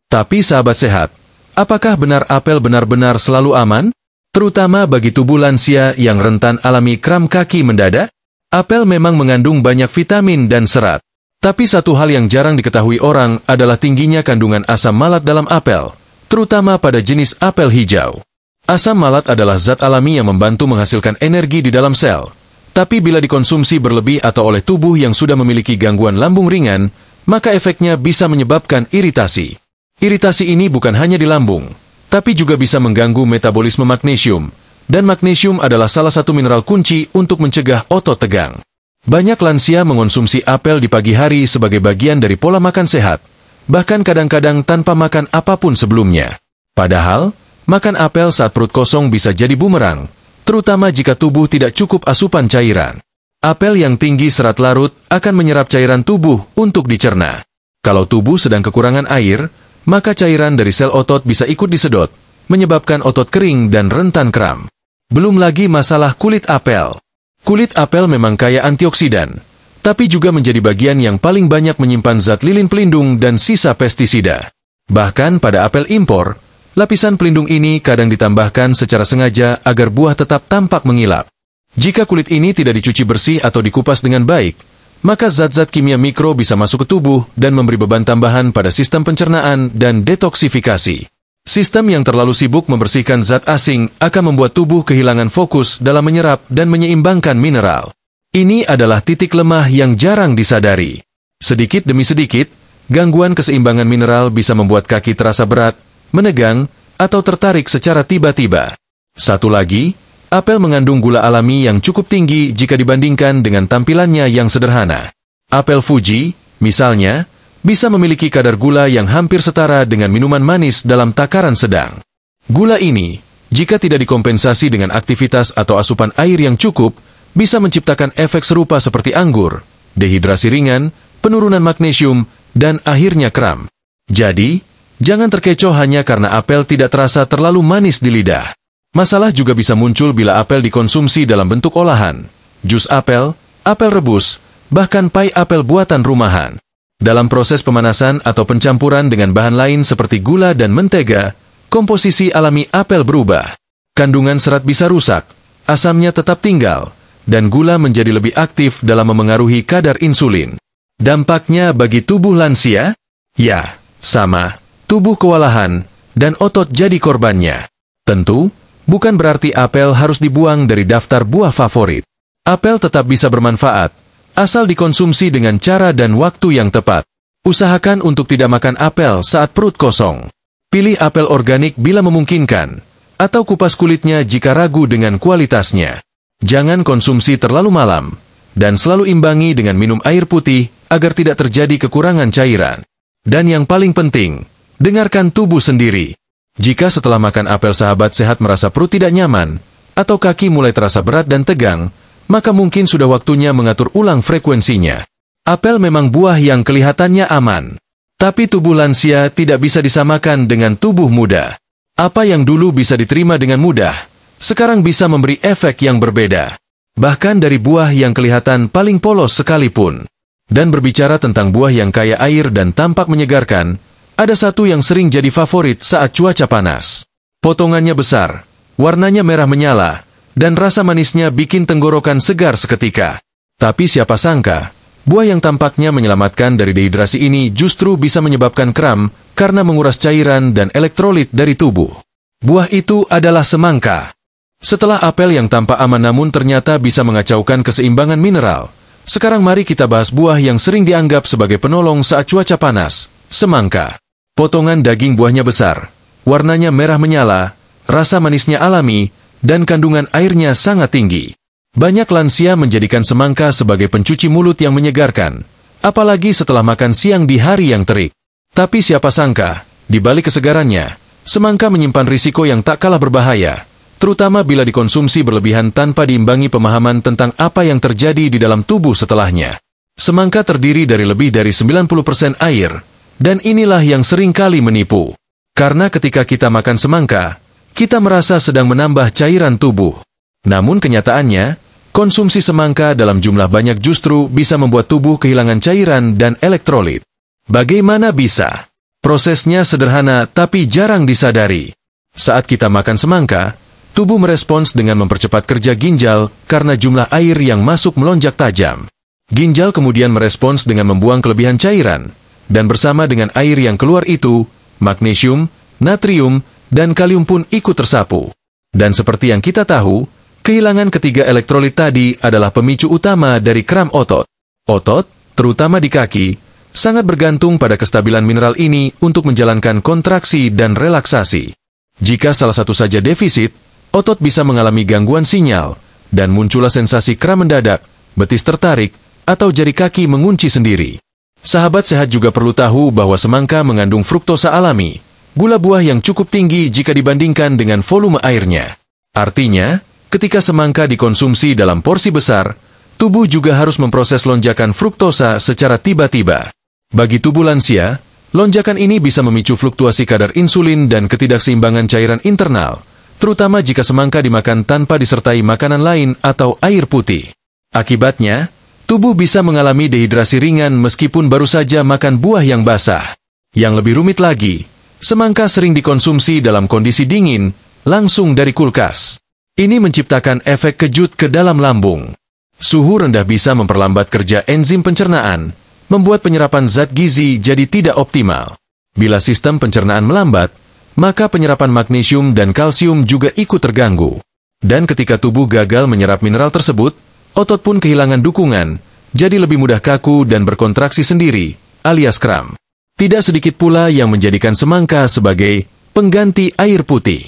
Tapi sahabat sehat, apakah benar apel benar-benar selalu aman? Terutama bagi tubuh lansia yang rentan alami kram kaki mendadak? Apel memang mengandung banyak vitamin dan serat. Tapi satu hal yang jarang diketahui orang adalah tingginya kandungan asam malat dalam apel, terutama pada jenis apel hijau. Asam malat adalah zat alami yang membantu menghasilkan energi di dalam sel. Tapi bila dikonsumsi berlebih atau oleh tubuh yang sudah memiliki gangguan lambung ringan, maka efeknya bisa menyebabkan iritasi. Iritasi ini bukan hanya di lambung, tapi juga bisa mengganggu metabolisme magnesium. Dan magnesium adalah salah satu mineral kunci untuk mencegah otot tegang. Banyak lansia mengonsumsi apel di pagi hari sebagai bagian dari pola makan sehat, bahkan kadang-kadang tanpa makan apapun sebelumnya. Padahal, makan apel saat perut kosong bisa jadi bumerang, terutama jika tubuh tidak cukup asupan cairan. Apel yang tinggi serat larut akan menyerap cairan tubuh untuk dicerna. Kalau tubuh sedang kekurangan air, maka cairan dari sel otot bisa ikut disedot, menyebabkan otot kering dan rentan kram. Belum lagi masalah kulit apel. Kulit apel memang kaya antioksidan, tapi juga menjadi bagian yang paling banyak menyimpan zat lilin pelindung dan sisa pestisida. Bahkan pada apel impor, lapisan pelindung ini kadang ditambahkan secara sengaja agar buah tetap tampak mengilap. Jika kulit ini tidak dicuci bersih atau dikupas dengan baik, maka zat-zat kimia mikro bisa masuk ke tubuh dan memberi beban tambahan pada sistem pencernaan dan detoksifikasi. Sistem yang terlalu sibuk membersihkan zat asing akan membuat tubuh kehilangan fokus dalam menyerap dan menyeimbangkan mineral. Ini adalah titik lemah yang jarang disadari. Sedikit demi sedikit, gangguan keseimbangan mineral bisa membuat kaki terasa berat, menegang, atau tertarik secara tiba-tiba. Satu lagi, apel mengandung gula alami yang cukup tinggi jika dibandingkan dengan tampilannya yang sederhana. Apel Fuji, misalnya, bisa memiliki kadar gula yang hampir setara dengan minuman manis dalam takaran sedang. Gula ini, jika tidak dikompensasi dengan aktivitas atau asupan air yang cukup, bisa menciptakan efek serupa seperti anggur, dehidrasi ringan, penurunan magnesium, dan akhirnya kram. Jadi, jangan terkecoh hanya karena apel tidak terasa terlalu manis di lidah. Masalah juga bisa muncul bila apel dikonsumsi dalam bentuk olahan, jus apel, apel rebus, bahkan pai apel buatan rumahan. Dalam proses pemanasan atau pencampuran dengan bahan lain seperti gula dan mentega, komposisi alami apel berubah. Kandungan serat bisa rusak, asamnya tetap tinggal, dan gula menjadi lebih aktif dalam memengaruhi kadar insulin. Dampaknya bagi tubuh lansia? Ya, sama. Tubuh kewalahan, dan otot jadi korbannya. Tentu, bukan berarti apel harus dibuang dari daftar buah favorit. Apel tetap bisa bermanfaat, asal dikonsumsi dengan cara dan waktu yang tepat. Usahakan untuk tidak makan apel saat perut kosong. Pilih apel organik bila memungkinkan, atau kupas kulitnya jika ragu dengan kualitasnya. Jangan konsumsi terlalu malam, dan selalu imbangi dengan minum air putih agar tidak terjadi kekurangan cairan. Dan yang paling penting, dengarkan tubuh sendiri. Jika setelah makan apel sahabat sehat merasa perut tidak nyaman, atau kaki mulai terasa berat dan tegang, maka mungkin sudah waktunya mengatur ulang frekuensinya. Apel memang buah yang kelihatannya aman. Tapi tubuh lansia tidak bisa disamakan dengan tubuh muda. Apa yang dulu bisa diterima dengan mudah, sekarang bisa memberi efek yang berbeda. Bahkan dari buah yang kelihatan paling polos sekalipun. Dan berbicara tentang buah yang kaya air dan tampak menyegarkan, ada satu yang sering jadi favorit saat cuaca panas. Potongannya besar, warnanya merah menyala, dan rasa manisnya bikin tenggorokan segar seketika. Tapi siapa sangka, buah yang tampaknya menyelamatkan dari dehidrasi ini justru bisa menyebabkan kram karena menguras cairan dan elektrolit dari tubuh. Buah itu adalah semangka. Setelah apel yang tampak aman namun ternyata bisa mengacaukan keseimbangan mineral, sekarang mari kita bahas buah yang sering dianggap sebagai penolong saat cuaca panas, semangka. Potongan daging buahnya besar, warnanya merah menyala, rasa manisnya alami, dan kandungan airnya sangat tinggi. Banyak lansia menjadikan semangka sebagai pencuci mulut yang menyegarkan, apalagi setelah makan siang di hari yang terik. Tapi siapa sangka, di balik kesegarannya, semangka menyimpan risiko yang tak kalah berbahaya, terutama bila dikonsumsi berlebihan tanpa diimbangi pemahaman tentang apa yang terjadi di dalam tubuh setelahnya. Semangka terdiri dari lebih dari 90% air, dan inilah yang sering kali menipu. Karena ketika kita makan semangka, kita merasa sedang menambah cairan tubuh. Namun kenyataannya, konsumsi semangka dalam jumlah banyak justru bisa membuat tubuh kehilangan cairan dan elektrolit. Bagaimana bisa? Prosesnya sederhana tapi jarang disadari. Saat kita makan semangka, tubuh merespons dengan mempercepat kerja ginjal karena jumlah air yang masuk melonjak tajam. Ginjal kemudian merespons dengan membuang kelebihan cairan, dan bersama dengan air yang keluar itu, magnesium, natrium, dan kalium pun ikut tersapu. Dan seperti yang kita tahu, kehilangan ketiga elektrolit tadi adalah pemicu utama dari kram otot. Otot, terutama di kaki, sangat bergantung pada kestabilan mineral ini untuk menjalankan kontraksi dan relaksasi. Jika salah satu saja defisit, otot bisa mengalami gangguan sinyal, dan muncullah sensasi kram mendadak, betis tertarik, atau jari kaki mengunci sendiri. Sahabat sehat juga perlu tahu bahwa semangka mengandung fruktosa alami, gula buah yang cukup tinggi jika dibandingkan dengan volume airnya. Artinya, ketika semangka dikonsumsi dalam porsi besar, tubuh juga harus memproses lonjakan fruktosa secara tiba-tiba. Bagi tubuh lansia, lonjakan ini bisa memicu fluktuasi kadar insulin dan ketidakseimbangan cairan internal, terutama jika semangka dimakan tanpa disertai makanan lain atau air putih. Akibatnya, tubuh bisa mengalami dehidrasi ringan meskipun baru saja makan buah yang basah. Yang lebih rumit lagi, semangka sering dikonsumsi dalam kondisi dingin, langsung dari kulkas. Ini menciptakan efek kejut ke dalam lambung. Suhu rendah bisa memperlambat kerja enzim pencernaan, membuat penyerapan zat gizi jadi tidak optimal. Bila sistem pencernaan melambat, maka penyerapan magnesium dan kalsium juga ikut terganggu. Dan ketika tubuh gagal menyerap mineral tersebut, otot pun kehilangan dukungan, jadi lebih mudah kaku dan berkontraksi sendiri, alias kram. Tidak sedikit pula yang menjadikan semangka sebagai pengganti air putih.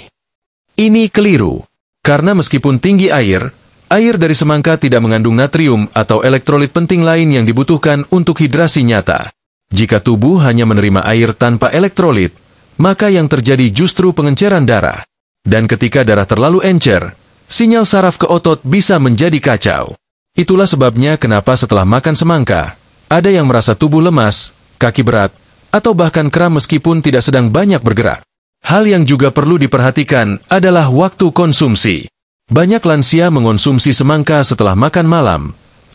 Ini keliru, karena meskipun tinggi air dari semangka tidak mengandung natrium atau elektrolit penting lain yang dibutuhkan untuk hidrasi nyata. Jika tubuh hanya menerima air tanpa elektrolit, maka yang terjadi justru pengenceran darah. Dan ketika darah terlalu encer, sinyal saraf ke otot bisa menjadi kacau. Itulah sebabnya kenapa setelah makan semangka, ada yang merasa tubuh lemas, kaki berat, atau bahkan kram meskipun tidak sedang banyak bergerak. Hal yang juga perlu diperhatikan adalah waktu konsumsi. Banyak lansia mengonsumsi semangka setelah makan malam,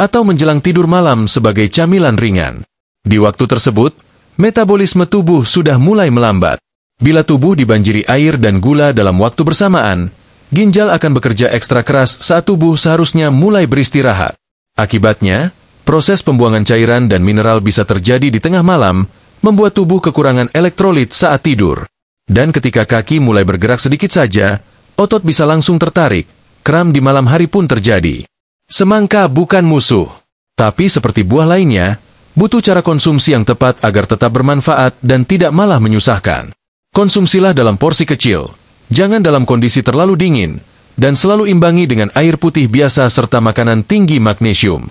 atau menjelang tidur malam sebagai camilan ringan. Di waktu tersebut, metabolisme tubuh sudah mulai melambat. Bila tubuh dibanjiri air dan gula dalam waktu bersamaan, ginjal akan bekerja ekstra keras saat tubuh seharusnya mulai beristirahat. Akibatnya, proses pembuangan cairan dan mineral bisa terjadi di tengah malam, membuat tubuh kekurangan elektrolit saat tidur. Dan ketika kaki mulai bergerak sedikit saja, otot bisa langsung tertarik, kram di malam hari pun terjadi. Semangka bukan musuh. Tapi seperti buah lainnya, Butuh cara konsumsi yang tepat agar tetap bermanfaat dan tidak malah menyusahkan. Konsumsilah dalam porsi kecil, jangan dalam kondisi terlalu dingin, dan selalu imbangi dengan air putih biasa serta makanan tinggi magnesium.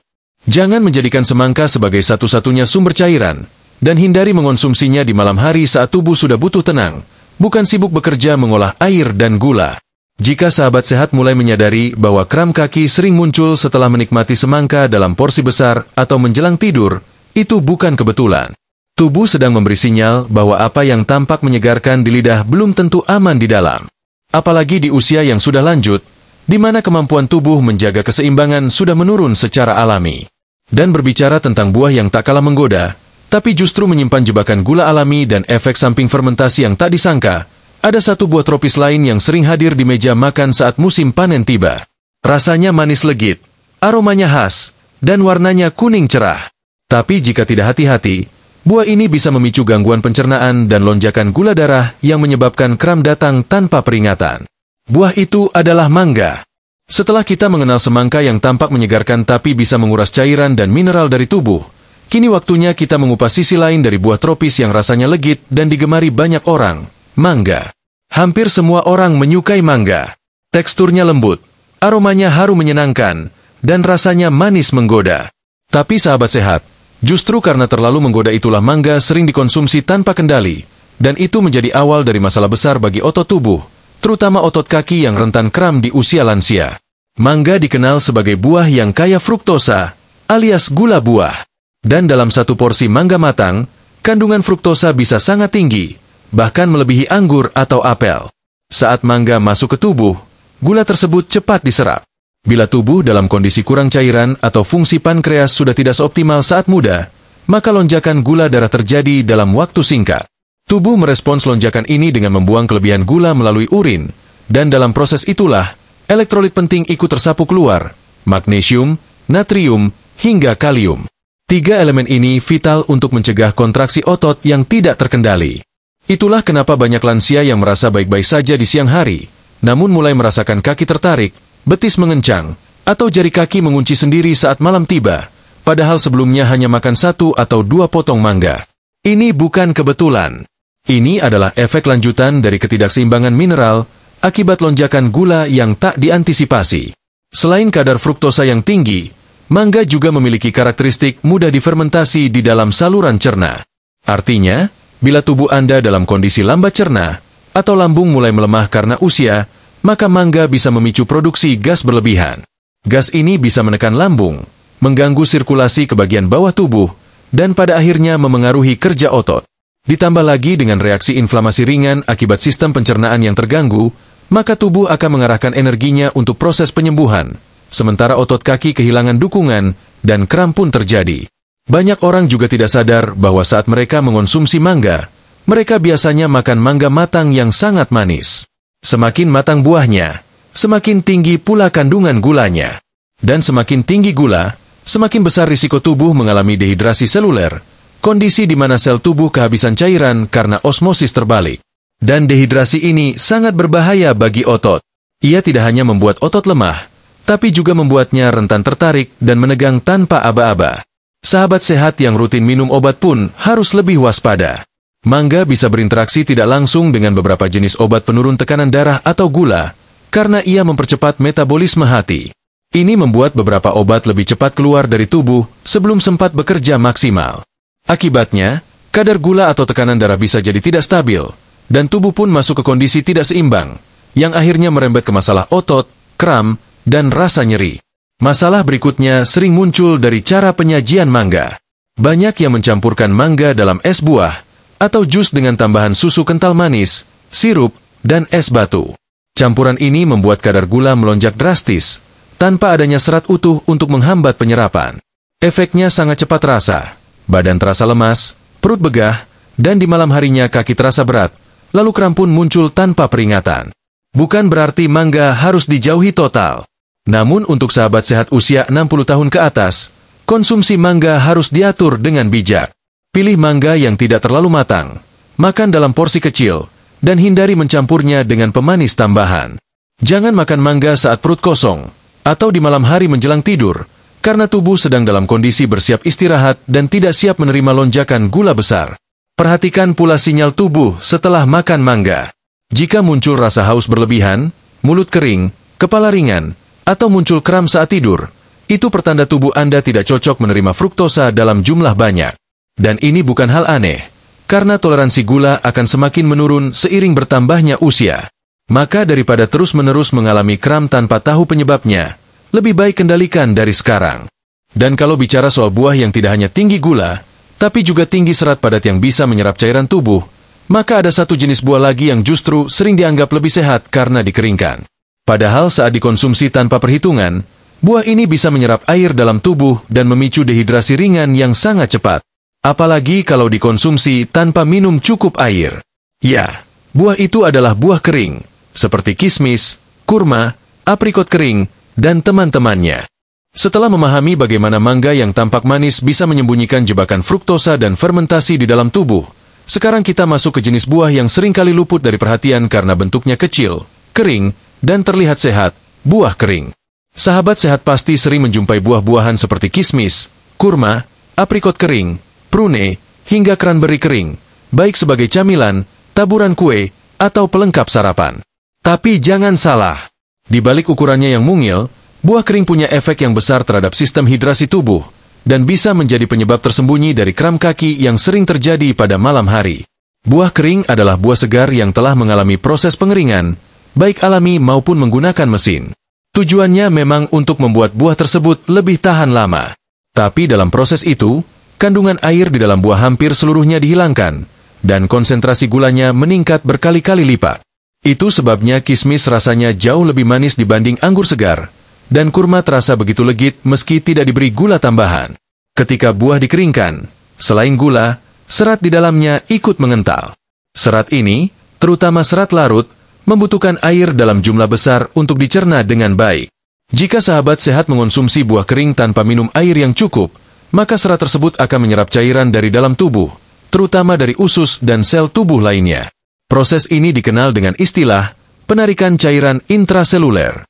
Jangan menjadikan semangka sebagai satu-satunya sumber cairan, dan hindari mengonsumsinya di malam hari saat tubuh sudah butuh tenang, bukan sibuk bekerja mengolah air dan gula. Jika sahabat sehat mulai menyadari bahwa kram kaki sering muncul setelah menikmati semangka dalam porsi besar atau menjelang tidur, itu bukan kebetulan. Tubuh sedang memberi sinyal bahwa apa yang tampak menyegarkan di lidah belum tentu aman di dalam. Apalagi di usia yang sudah lanjut, di mana kemampuan tubuh menjaga keseimbangan sudah menurun secara alami. Dan berbicara tentang buah yang tak kalah menggoda, tapi justru menyimpan jebakan gula alami dan efek samping fermentasi yang tak disangka, ada satu buah tropis lain yang sering hadir di meja makan saat musim panen tiba. Rasanya manis legit, aromanya khas, dan warnanya kuning cerah. Tapi jika tidak hati-hati, buah ini bisa memicu gangguan pencernaan dan lonjakan gula darah yang menyebabkan kram datang tanpa peringatan. Buah itu adalah mangga. Setelah kita mengenal semangka yang tampak menyegarkan tapi bisa menguras cairan dan mineral dari tubuh, kini waktunya kita mengupas sisi lain dari buah tropis yang rasanya legit dan digemari banyak orang, mangga. Hampir semua orang menyukai mangga. Teksturnya lembut, aromanya harum menyenangkan, dan rasanya manis menggoda. Tapi sahabat sehat, justru karena terlalu menggoda itulah mangga sering dikonsumsi tanpa kendali, dan itu menjadi awal dari masalah besar bagi otot tubuh, terutama otot kaki yang rentan kram di usia lansia. Mangga dikenal sebagai buah yang kaya fruktosa, alias gula buah. Dan dalam satu porsi mangga matang, kandungan fruktosa bisa sangat tinggi, bahkan melebihi anggur atau apel. Saat mangga masuk ke tubuh, gula tersebut cepat diserap. Bila tubuh dalam kondisi kurang cairan atau fungsi pankreas sudah tidak seoptimal saat muda, maka lonjakan gula darah terjadi dalam waktu singkat. Tubuh merespons lonjakan ini dengan membuang kelebihan gula melalui urin, dan dalam proses itulah, elektrolit penting ikut tersapu keluar, magnesium, natrium, hingga kalium. 3 elemen ini vital untuk mencegah kontraksi otot yang tidak terkendali. Itulah kenapa banyak lansia yang merasa baik-baik saja di siang hari, namun mulai merasakan kaki tertarik, betis mengencang, atau jari kaki mengunci sendiri saat malam tiba, padahal sebelumnya hanya makan 1 atau 2 potong mangga. Ini bukan kebetulan. Ini adalah efek lanjutan dari ketidakseimbangan mineral akibat lonjakan gula yang tak diantisipasi. Selain kadar fruktosa yang tinggi, mangga juga memiliki karakteristik mudah difermentasi di dalam saluran cerna. Artinya, bila tubuh Anda dalam kondisi lambat cerna, atau lambung mulai melemah karena usia, maka mangga bisa memicu produksi gas berlebihan. Gas ini bisa menekan lambung, mengganggu sirkulasi ke bagian bawah tubuh, dan pada akhirnya memengaruhi kerja otot. Ditambah lagi dengan reaksi inflamasi ringan akibat sistem pencernaan yang terganggu, maka tubuh akan mengarahkan energinya untuk proses penyembuhan, sementara otot kaki kehilangan dukungan, dan kram pun terjadi. Banyak orang juga tidak sadar bahwa saat mereka mengonsumsi mangga, mereka biasanya makan mangga matang yang sangat manis. Semakin matang buahnya, semakin tinggi pula kandungan gulanya. Dan semakin tinggi gula, semakin besar risiko tubuh mengalami dehidrasi seluler, kondisi di mana sel tubuh kehabisan cairan karena osmosis terbalik. Dan dehidrasi ini sangat berbahaya bagi otot. Ia tidak hanya membuat otot lemah, tapi juga membuatnya rentan tertarik dan menegang tanpa aba-aba. Sahabat sehat yang rutin minum obat pun harus lebih waspada. Mangga bisa berinteraksi tidak langsung dengan beberapa jenis obat penurun tekanan darah atau gula, karena ia mempercepat metabolisme hati. Ini membuat beberapa obat lebih cepat keluar dari tubuh sebelum sempat bekerja maksimal. Akibatnya, kadar gula atau tekanan darah bisa jadi tidak stabil, dan tubuh pun masuk ke kondisi tidak seimbang, yang akhirnya merembet ke masalah otot, kram, dan rasa nyeri. Masalah berikutnya sering muncul dari cara penyajian mangga. Banyak yang mencampurkan mangga dalam es buah, atau jus dengan tambahan susu kental manis, sirup, dan es batu. Campuran ini membuat kadar gula melonjak drastis, tanpa adanya serat utuh untuk menghambat penyerapan. Efeknya sangat cepat terasa, badan terasa lemas, perut begah, dan di malam harinya kaki terasa berat, lalu kram pun muncul tanpa peringatan. Bukan berarti mangga harus dijauhi total. Namun untuk sahabat sehat usia 60 tahun ke atas, konsumsi mangga harus diatur dengan bijak. Pilih mangga yang tidak terlalu matang, makan dalam porsi kecil, dan hindari mencampurnya dengan pemanis tambahan. Jangan makan mangga saat perut kosong, atau di malam hari menjelang tidur, karena tubuh sedang dalam kondisi bersiap istirahat dan tidak siap menerima lonjakan gula besar. Perhatikan pula sinyal tubuh setelah makan mangga. Jika muncul rasa haus berlebihan, mulut kering, kepala ringan, atau muncul kram saat tidur, itu pertanda tubuh Anda tidak cocok menerima fruktosa dalam jumlah banyak. Dan ini bukan hal aneh, karena toleransi gula akan semakin menurun seiring bertambahnya usia. Maka daripada terus-menerus mengalami kram tanpa tahu penyebabnya, lebih baik kendalikan dari sekarang. Dan kalau bicara soal buah yang tidak hanya tinggi gula, tapi juga tinggi serat padat yang bisa menyerap cairan tubuh, maka ada satu jenis buah lagi yang justru sering dianggap lebih sehat karena dikeringkan. Padahal saat dikonsumsi tanpa perhitungan, buah ini bisa menyerap air dalam tubuh dan memicu dehidrasi ringan yang sangat cepat. Apalagi kalau dikonsumsi tanpa minum cukup air. Ya, buah itu adalah buah kering, seperti kismis, kurma, aprikot kering, dan teman-temannya. Setelah memahami bagaimana mangga yang tampak manis bisa menyembunyikan jebakan fruktosa dan fermentasi di dalam tubuh, sekarang kita masuk ke jenis buah yang seringkali luput dari perhatian karena bentuknya kecil, kering, dan terlihat sehat, buah kering. Sahabat sehat pasti sering menjumpai buah-buahan seperti kismis, kurma, aprikot kering, prune, hingga cranberry kering, baik sebagai camilan, taburan kue, atau pelengkap sarapan. Tapi jangan salah, di balik ukurannya yang mungil, buah kering punya efek yang besar terhadap sistem hidrasi tubuh, dan bisa menjadi penyebab tersembunyi dari kram kaki yang sering terjadi pada malam hari. Buah kering adalah buah segar yang telah mengalami proses pengeringan, baik alami maupun menggunakan mesin. Tujuannya memang untuk membuat buah tersebut lebih tahan lama. Tapi dalam proses itu, kandungan air di dalam buah hampir seluruhnya dihilangkan, dan konsentrasi gulanya meningkat berkali-kali lipat. Itu sebabnya kismis rasanya jauh lebih manis dibanding anggur segar, dan kurma terasa begitu legit meski tidak diberi gula tambahan. Ketika buah dikeringkan, selain gula, serat di dalamnya ikut mengental. Serat ini, terutama serat larut, membutuhkan air dalam jumlah besar untuk dicerna dengan baik. Jika sahabat sehat mengonsumsi buah kering tanpa minum air yang cukup, maka serat tersebut akan menyerap cairan dari dalam tubuh, terutama dari usus dan sel tubuh lainnya. Proses ini dikenal dengan istilah penarikan cairan intraseluler.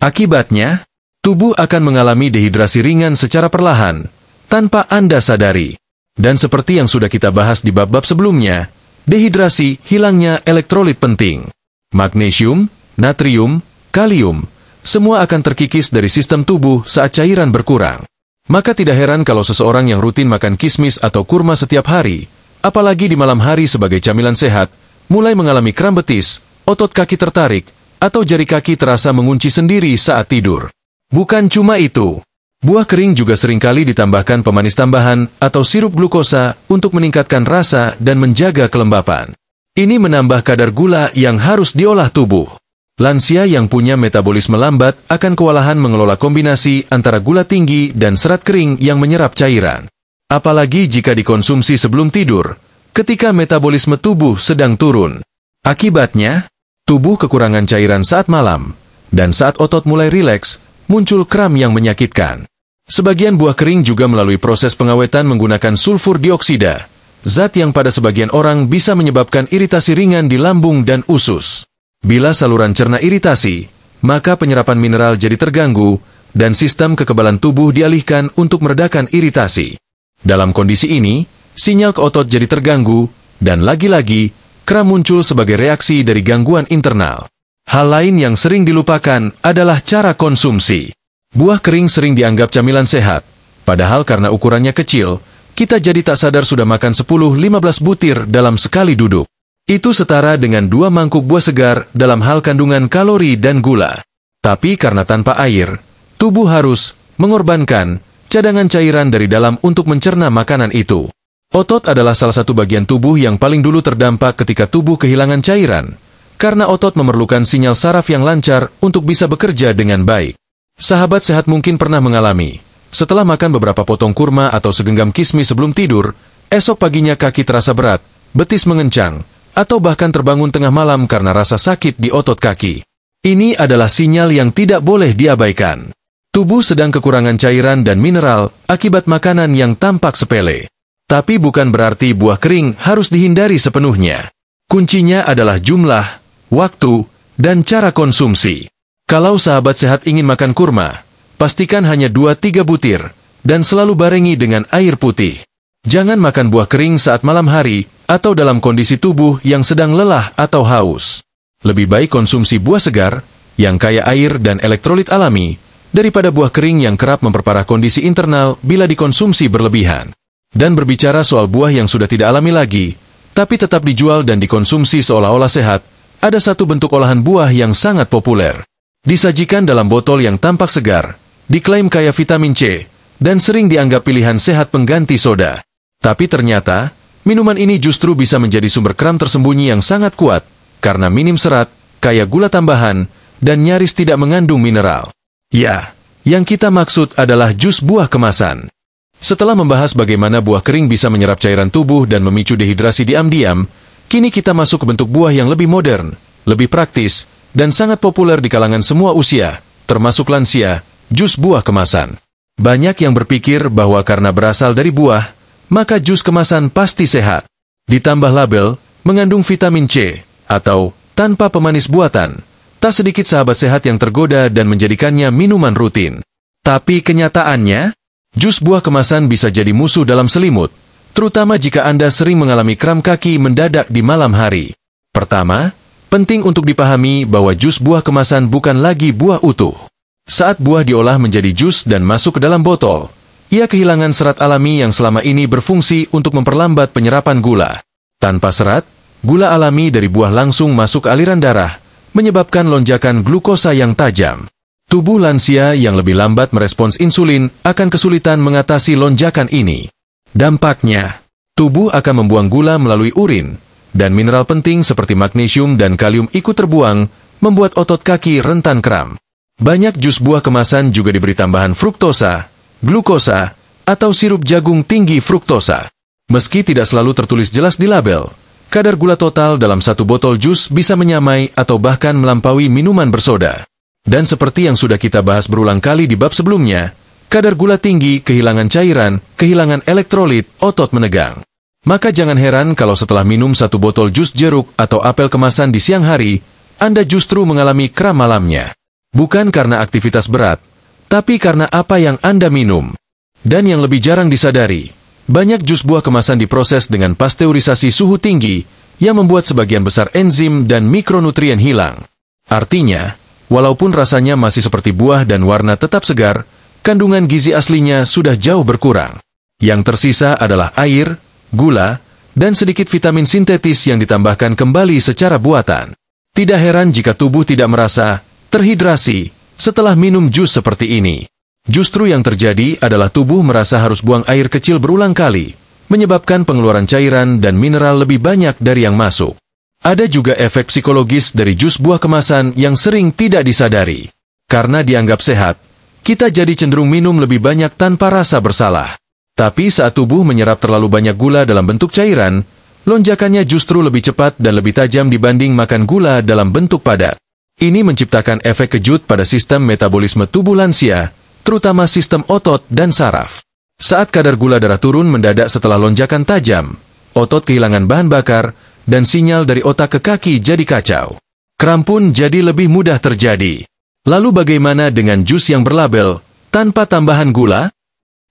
Akibatnya, tubuh akan mengalami dehidrasi ringan secara perlahan, tanpa Anda sadari. Dan seperti yang sudah kita bahas di bab-bab sebelumnya, dehidrasi hilangnya elektrolit penting. Magnesium, natrium, kalium, semua akan terkikis dari sistem tubuh saat cairan berkurang. Maka tidak heran kalau seseorang yang rutin makan kismis atau kurma setiap hari, apalagi di malam hari sebagai camilan sehat, mulai mengalami kram betis, otot kaki tertarik, atau jari kaki terasa mengunci sendiri saat tidur. Bukan cuma itu, buah kering juga seringkali ditambahkan pemanis tambahan atau sirup glukosa untuk meningkatkan rasa dan menjaga kelembapan. Ini menambah kadar gula yang harus diolah tubuh. Lansia yang punya metabolisme lambat akan kewalahan mengelola kombinasi antara gula tinggi dan serat kering yang menyerap cairan. Apalagi jika dikonsumsi sebelum tidur, ketika metabolisme tubuh sedang turun. Akibatnya, tubuh kekurangan cairan saat malam, dan saat otot mulai rileks, muncul kram yang menyakitkan. Sebagian buah kering juga melalui proses pengawetan menggunakan sulfur dioksida, zat yang pada sebagian orang bisa menyebabkan iritasi ringan di lambung dan usus. Bila saluran cerna iritasi, maka penyerapan mineral jadi terganggu, dan sistem kekebalan tubuh dialihkan untuk meredakan iritasi. Dalam kondisi ini, sinyal ke otot jadi terganggu, dan lagi-lagi, kram muncul sebagai reaksi dari gangguan internal. Hal lain yang sering dilupakan adalah cara konsumsi. Buah kering sering dianggap camilan sehat, padahal karena ukurannya kecil, kita jadi tak sadar sudah makan 10-15 butir dalam sekali duduk. Itu setara dengan 2 mangkuk buah segar dalam hal kandungan kalori dan gula. Tapi karena tanpa air, tubuh harus mengorbankan cadangan cairan dari dalam untuk mencerna makanan itu. Otot adalah salah satu bagian tubuh yang paling dulu terdampak ketika tubuh kehilangan cairan, karena otot memerlukan sinyal saraf yang lancar untuk bisa bekerja dengan baik. Sahabat sehat mungkin pernah mengalami, setelah makan beberapa potong kurma atau segenggam kismis sebelum tidur, esok paginya kaki terasa berat, betis mengencang, atau bahkan terbangun tengah malam karena rasa sakit di otot kaki. Ini adalah sinyal yang tidak boleh diabaikan. Tubuh sedang kekurangan cairan dan mineral akibat makanan yang tampak sepele. Tapi bukan berarti buah kering harus dihindari sepenuhnya. Kuncinya adalah jumlah, waktu, dan cara konsumsi. Kalau sahabat sehat ingin makan kurma, pastikan hanya 2-3 butir, dan selalu barengi dengan air putih. Jangan makan buah kering saat malam hari, atau dalam kondisi tubuh yang sedang lelah atau haus. Lebih baik konsumsi buah segar, yang kaya air dan elektrolit alami, daripada buah kering yang kerap memperparah kondisi internal bila dikonsumsi berlebihan. Dan berbicara soal buah yang sudah tidak alami lagi, tapi tetap dijual dan dikonsumsi seolah-olah sehat, ada satu bentuk olahan buah yang sangat populer. Disajikan dalam botol yang tampak segar, diklaim kaya vitamin C, dan sering dianggap pilihan sehat pengganti soda. Tapi ternyata, minuman ini justru bisa menjadi sumber kram tersembunyi yang sangat kuat, karena minim serat, kaya gula tambahan, dan nyaris tidak mengandung mineral. Ya, yang kita maksud adalah jus buah kemasan. Setelah membahas bagaimana buah kering bisa menyerap cairan tubuh dan memicu dehidrasi diam-diam, kini kita masuk ke bentuk buah yang lebih modern, lebih praktis, dan sangat populer di kalangan semua usia, termasuk lansia, jus buah kemasan. Banyak yang berpikir bahwa karena berasal dari buah, maka jus kemasan pasti sehat. Ditambah label, mengandung vitamin C, atau tanpa pemanis buatan. Tak sedikit sahabat sehat yang tergoda dan menjadikannya minuman rutin. Tapi kenyataannya, jus buah kemasan bisa jadi musuh dalam selimut, terutama jika Anda sering mengalami kram kaki mendadak di malam hari. Pertama, penting untuk dipahami bahwa jus buah kemasan bukan lagi buah utuh. Saat buah diolah menjadi jus dan masuk ke dalam botol, ia kehilangan serat alami yang selama ini berfungsi untuk memperlambat penyerapan gula. Tanpa serat, gula alami dari buah langsung masuk ke aliran darah, menyebabkan lonjakan glukosa yang tajam. Tubuh lansia yang lebih lambat merespons insulin akan kesulitan mengatasi lonjakan ini. Dampaknya, tubuh akan membuang gula melalui urin, dan mineral penting seperti magnesium dan kalium ikut terbuang, membuat otot kaki rentan kram. Banyak jus buah kemasan juga diberi tambahan fruktosa, glukosa, atau sirup jagung tinggi fruktosa. Meski tidak selalu tertulis jelas di label, kadar gula total dalam satu botol jus bisa menyamai atau bahkan melampaui minuman bersoda. Dan seperti yang sudah kita bahas berulang kali di bab sebelumnya, kadar gula tinggi, kehilangan cairan, kehilangan elektrolit, otot menegang. Maka jangan heran kalau setelah minum satu botol jus jeruk atau apel kemasan di siang hari, Anda justru mengalami kram malamnya. Bukan karena aktivitas berat, tapi karena apa yang Anda minum. Dan yang lebih jarang disadari, banyak jus buah kemasan diproses dengan pasteurisasi suhu tinggi yang membuat sebagian besar enzim dan mikronutrien hilang. Artinya, walaupun rasanya masih seperti buah dan warna tetap segar, kandungan gizi aslinya sudah jauh berkurang. Yang tersisa adalah air, gula, dan sedikit vitamin sintetis yang ditambahkan kembali secara buatan. Tidak heran jika tubuh tidak merasa terhidrasi setelah minum jus seperti ini. Justru yang terjadi adalah tubuh merasa harus buang air kecil berulang kali, menyebabkan pengeluaran cairan dan mineral lebih banyak dari yang masuk. Ada juga efek psikologis dari jus buah kemasan yang sering tidak disadari. Karena dianggap sehat, kita jadi cenderung minum lebih banyak tanpa rasa bersalah. Tapi saat tubuh menyerap terlalu banyak gula dalam bentuk cairan, lonjakannya justru lebih cepat dan lebih tajam dibanding makan gula dalam bentuk padat. Ini menciptakan efek kejut pada sistem metabolisme tubuh lansia, terutama sistem otot dan saraf. Saat kadar gula darah turun mendadak setelah lonjakan tajam, otot kehilangan bahan bakar, dan sinyal dari otak ke kaki jadi kacau. Kram pun jadi lebih mudah terjadi. Lalu bagaimana dengan jus yang berlabel tanpa tambahan gula?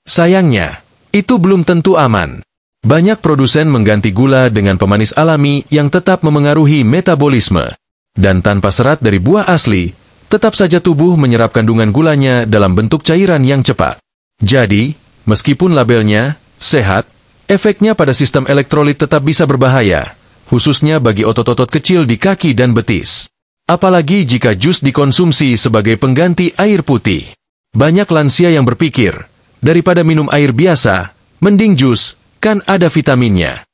Sayangnya, itu belum tentu aman. Banyak produsen mengganti gula dengan pemanis alami yang tetap memengaruhi metabolisme. Dan tanpa serat dari buah asli, tetap saja tubuh menyerap kandungan gulanya dalam bentuk cairan yang cepat. Jadi, meskipun labelnya sehat, efeknya pada sistem elektrolit tetap bisa berbahaya, khususnya bagi otot-otot kecil di kaki dan betis. Apalagi jika jus dikonsumsi sebagai pengganti air putih. Banyak lansia yang berpikir, daripada minum air biasa, mending jus, kan ada vitaminnya.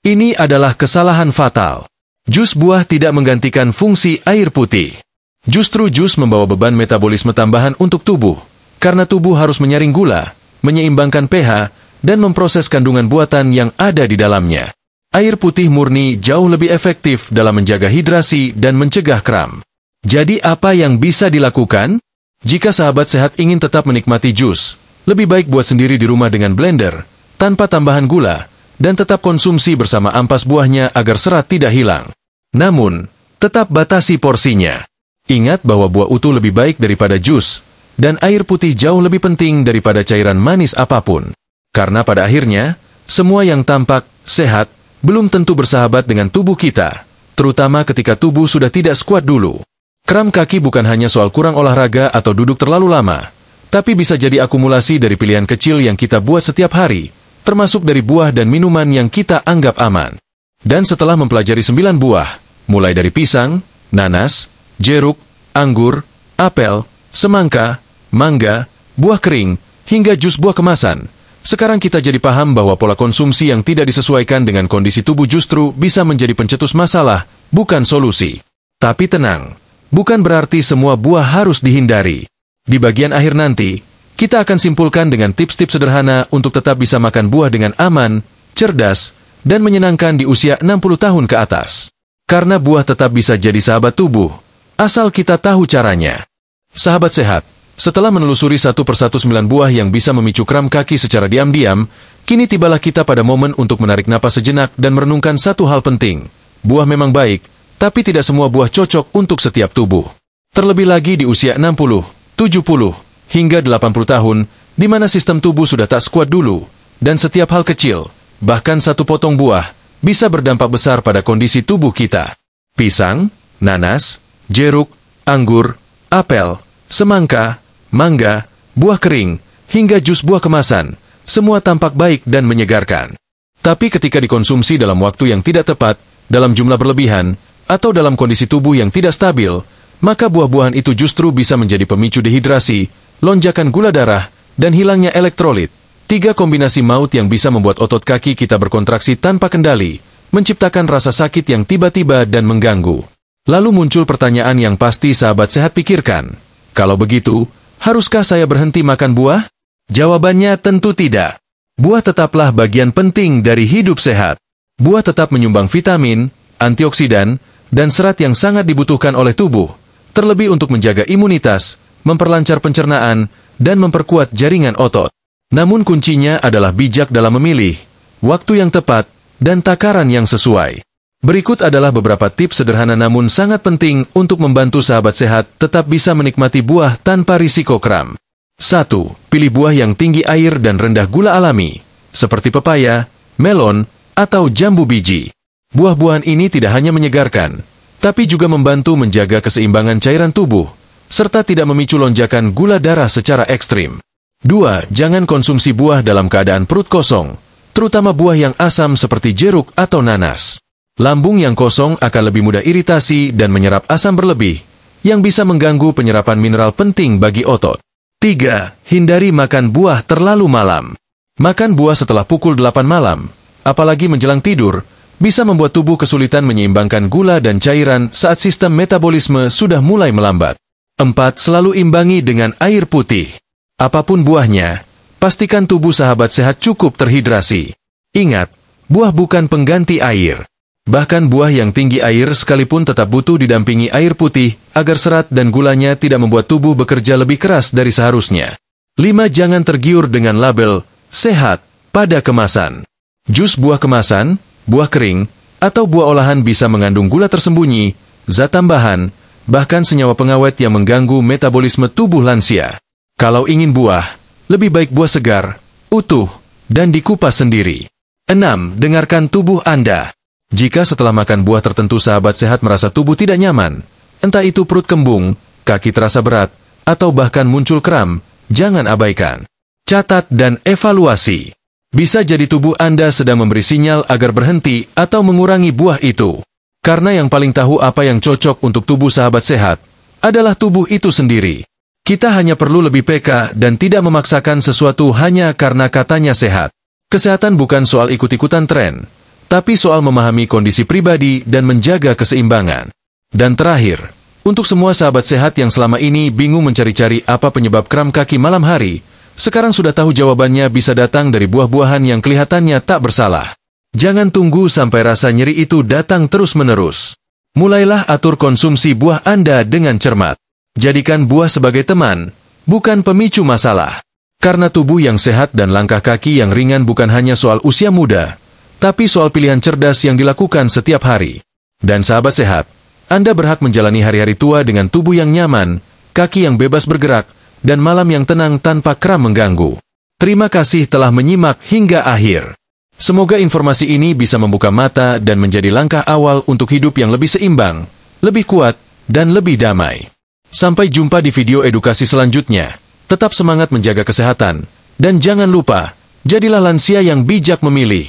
Ini adalah kesalahan fatal. Jus buah tidak menggantikan fungsi air putih. Justru jus membawa beban metabolisme tambahan untuk tubuh, karena tubuh harus menyaring gula, menyeimbangkan pH, dan memproses kandungan buatan yang ada di dalamnya. Air putih murni jauh lebih efektif dalam menjaga hidrasi dan mencegah kram. Jadi apa yang bisa dilakukan? Jika sahabat sehat ingin tetap menikmati jus, lebih baik buat sendiri di rumah dengan blender, tanpa tambahan gula, dan tetap konsumsi bersama ampas buahnya agar serat tidak hilang. Namun, tetap batasi porsinya. Ingat bahwa buah utuh lebih baik daripada jus, dan air putih jauh lebih penting daripada cairan manis apapun. Karena pada akhirnya, semua yang tampak, sehat, belum tentu bersahabat dengan tubuh kita, terutama ketika tubuh sudah tidak sekuat dulu. Kram kaki bukan hanya soal kurang olahraga atau duduk terlalu lama, tapi bisa jadi akumulasi dari pilihan kecil yang kita buat setiap hari, termasuk dari buah dan minuman yang kita anggap aman. Dan setelah mempelajari 9 buah, mulai dari pisang, nanas, jeruk, anggur, apel, semangka, mangga, buah kering, hingga jus buah kemasan, sekarang kita jadi paham bahwa pola konsumsi yang tidak disesuaikan dengan kondisi tubuh justru bisa menjadi pencetus masalah, bukan solusi. Tapi tenang, bukan berarti semua buah harus dihindari. Di bagian akhir nanti, kita akan simpulkan dengan tips-tips sederhana untuk tetap bisa makan buah dengan aman, cerdas, dan menyenangkan di usia 60 tahun ke atas. Karena buah tetap bisa jadi sahabat tubuh, asal kita tahu caranya. Sahabat sehat, setelah menelusuri satu persatu 9 buah yang bisa memicu kram kaki secara diam-diam, kini tibalah kita pada momen untuk menarik napas sejenak dan merenungkan satu hal penting. Buah memang baik, tapi tidak semua buah cocok untuk setiap tubuh. Terlebih lagi di usia 60, 70, hingga 80 tahun, di mana sistem tubuh sudah tak sekuat dulu, dan setiap hal kecil, bahkan satu potong buah, bisa berdampak besar pada kondisi tubuh kita. Pisang, nanas, jeruk, anggur, apel, semangka, mangga, buah kering, hingga jus buah kemasan, semua tampak baik dan menyegarkan. Tapi ketika dikonsumsi dalam waktu yang tidak tepat, dalam jumlah berlebihan, atau dalam kondisi tubuh yang tidak stabil, maka buah-buahan itu justru bisa menjadi pemicu dehidrasi, lonjakan gula darah, dan hilangnya elektrolit. 3 kombinasi maut yang bisa membuat otot kaki kita berkontraksi tanpa kendali, menciptakan rasa sakit yang tiba-tiba dan mengganggu. Lalu muncul pertanyaan yang pasti sahabat sehat pikirkan. Kalau begitu, haruskah saya berhenti makan buah? Jawabannya tentu tidak. Buah tetaplah bagian penting dari hidup sehat. Buah tetap menyumbang vitamin, antioksidan, dan serat yang sangat dibutuhkan oleh tubuh, terlebih untuk menjaga imunitas, memperlancar pencernaan, dan memperkuat jaringan otot. Namun kuncinya adalah bijak dalam memilih, waktu yang tepat, dan takaran yang sesuai. Berikut adalah beberapa tips sederhana namun sangat penting untuk membantu sahabat sehat tetap bisa menikmati buah tanpa risiko kram. 1. Pilih buah yang tinggi air dan rendah gula alami, seperti pepaya, melon, atau jambu biji. Buah-buahan ini tidak hanya menyegarkan, tapi juga membantu menjaga keseimbangan cairan tubuh, serta tidak memicu lonjakan gula darah secara ekstrim. 2. Jangan konsumsi buah dalam keadaan perut kosong, terutama buah yang asam seperti jeruk atau nanas. Lambung yang kosong akan lebih mudah iritasi dan menyerap asam berlebih, yang bisa mengganggu penyerapan mineral penting bagi otot. 3. Hindari makan buah terlalu malam. Makan buah setelah pukul 8 malam, apalagi menjelang tidur, bisa membuat tubuh kesulitan menyeimbangkan gula dan cairan saat sistem metabolisme sudah mulai melambat. 4. Selalu imbangi dengan air putih. Apapun buahnya, pastikan tubuh sahabat sehat cukup terhidrasi. Ingat, buah bukan pengganti air. Bahkan buah yang tinggi air sekalipun tetap butuh didampingi air putih agar serat dan gulanya tidak membuat tubuh bekerja lebih keras dari seharusnya. 5. Jangan tergiur dengan label sehat pada kemasan. Jus buah kemasan, buah kering, atau buah olahan bisa mengandung gula tersembunyi, zat tambahan, bahkan senyawa pengawet yang mengganggu metabolisme tubuh lansia. Kalau ingin buah, lebih baik buah segar, utuh, dan dikupas sendiri. 6. Dengarkan tubuh Anda. Jika setelah makan buah tertentu sahabat sehat merasa tubuh tidak nyaman, entah itu perut kembung, kaki terasa berat, atau bahkan muncul kram, jangan abaikan. Catat dan evaluasi. Bisa jadi tubuh Anda sedang memberi sinyal agar berhenti atau mengurangi buah itu. Karena yang paling tahu apa yang cocok untuk tubuh sahabat sehat adalah tubuh itu sendiri. Kita hanya perlu lebih peka dan tidak memaksakan sesuatu hanya karena katanya sehat. Kesehatan bukan soal ikut-ikutan tren, tapi soal memahami kondisi pribadi dan menjaga keseimbangan. Dan terakhir, untuk semua sahabat sehat yang selama ini bingung mencari-cari apa penyebab kram kaki malam hari, sekarang sudah tahu jawabannya bisa datang dari buah-buahan yang kelihatannya tak bersalah. Jangan tunggu sampai rasa nyeri itu datang terus-menerus. Mulailah atur konsumsi buah Anda dengan cermat. Jadikan buah sebagai teman, bukan pemicu masalah. Karena tubuh yang sehat dan langkah kaki yang ringan bukan hanya soal usia muda, tapi soal pilihan cerdas yang dilakukan setiap hari. Dan sahabat sehat, Anda berhak menjalani hari-hari tua dengan tubuh yang nyaman, kaki yang bebas bergerak, dan malam yang tenang tanpa kram mengganggu. Terima kasih telah menyimak hingga akhir. Semoga informasi ini bisa membuka mata dan menjadi langkah awal untuk hidup yang lebih seimbang, lebih kuat, dan lebih damai. Sampai jumpa di video edukasi selanjutnya. Tetap semangat menjaga kesehatan, dan jangan lupa, jadilah lansia yang bijak memilih.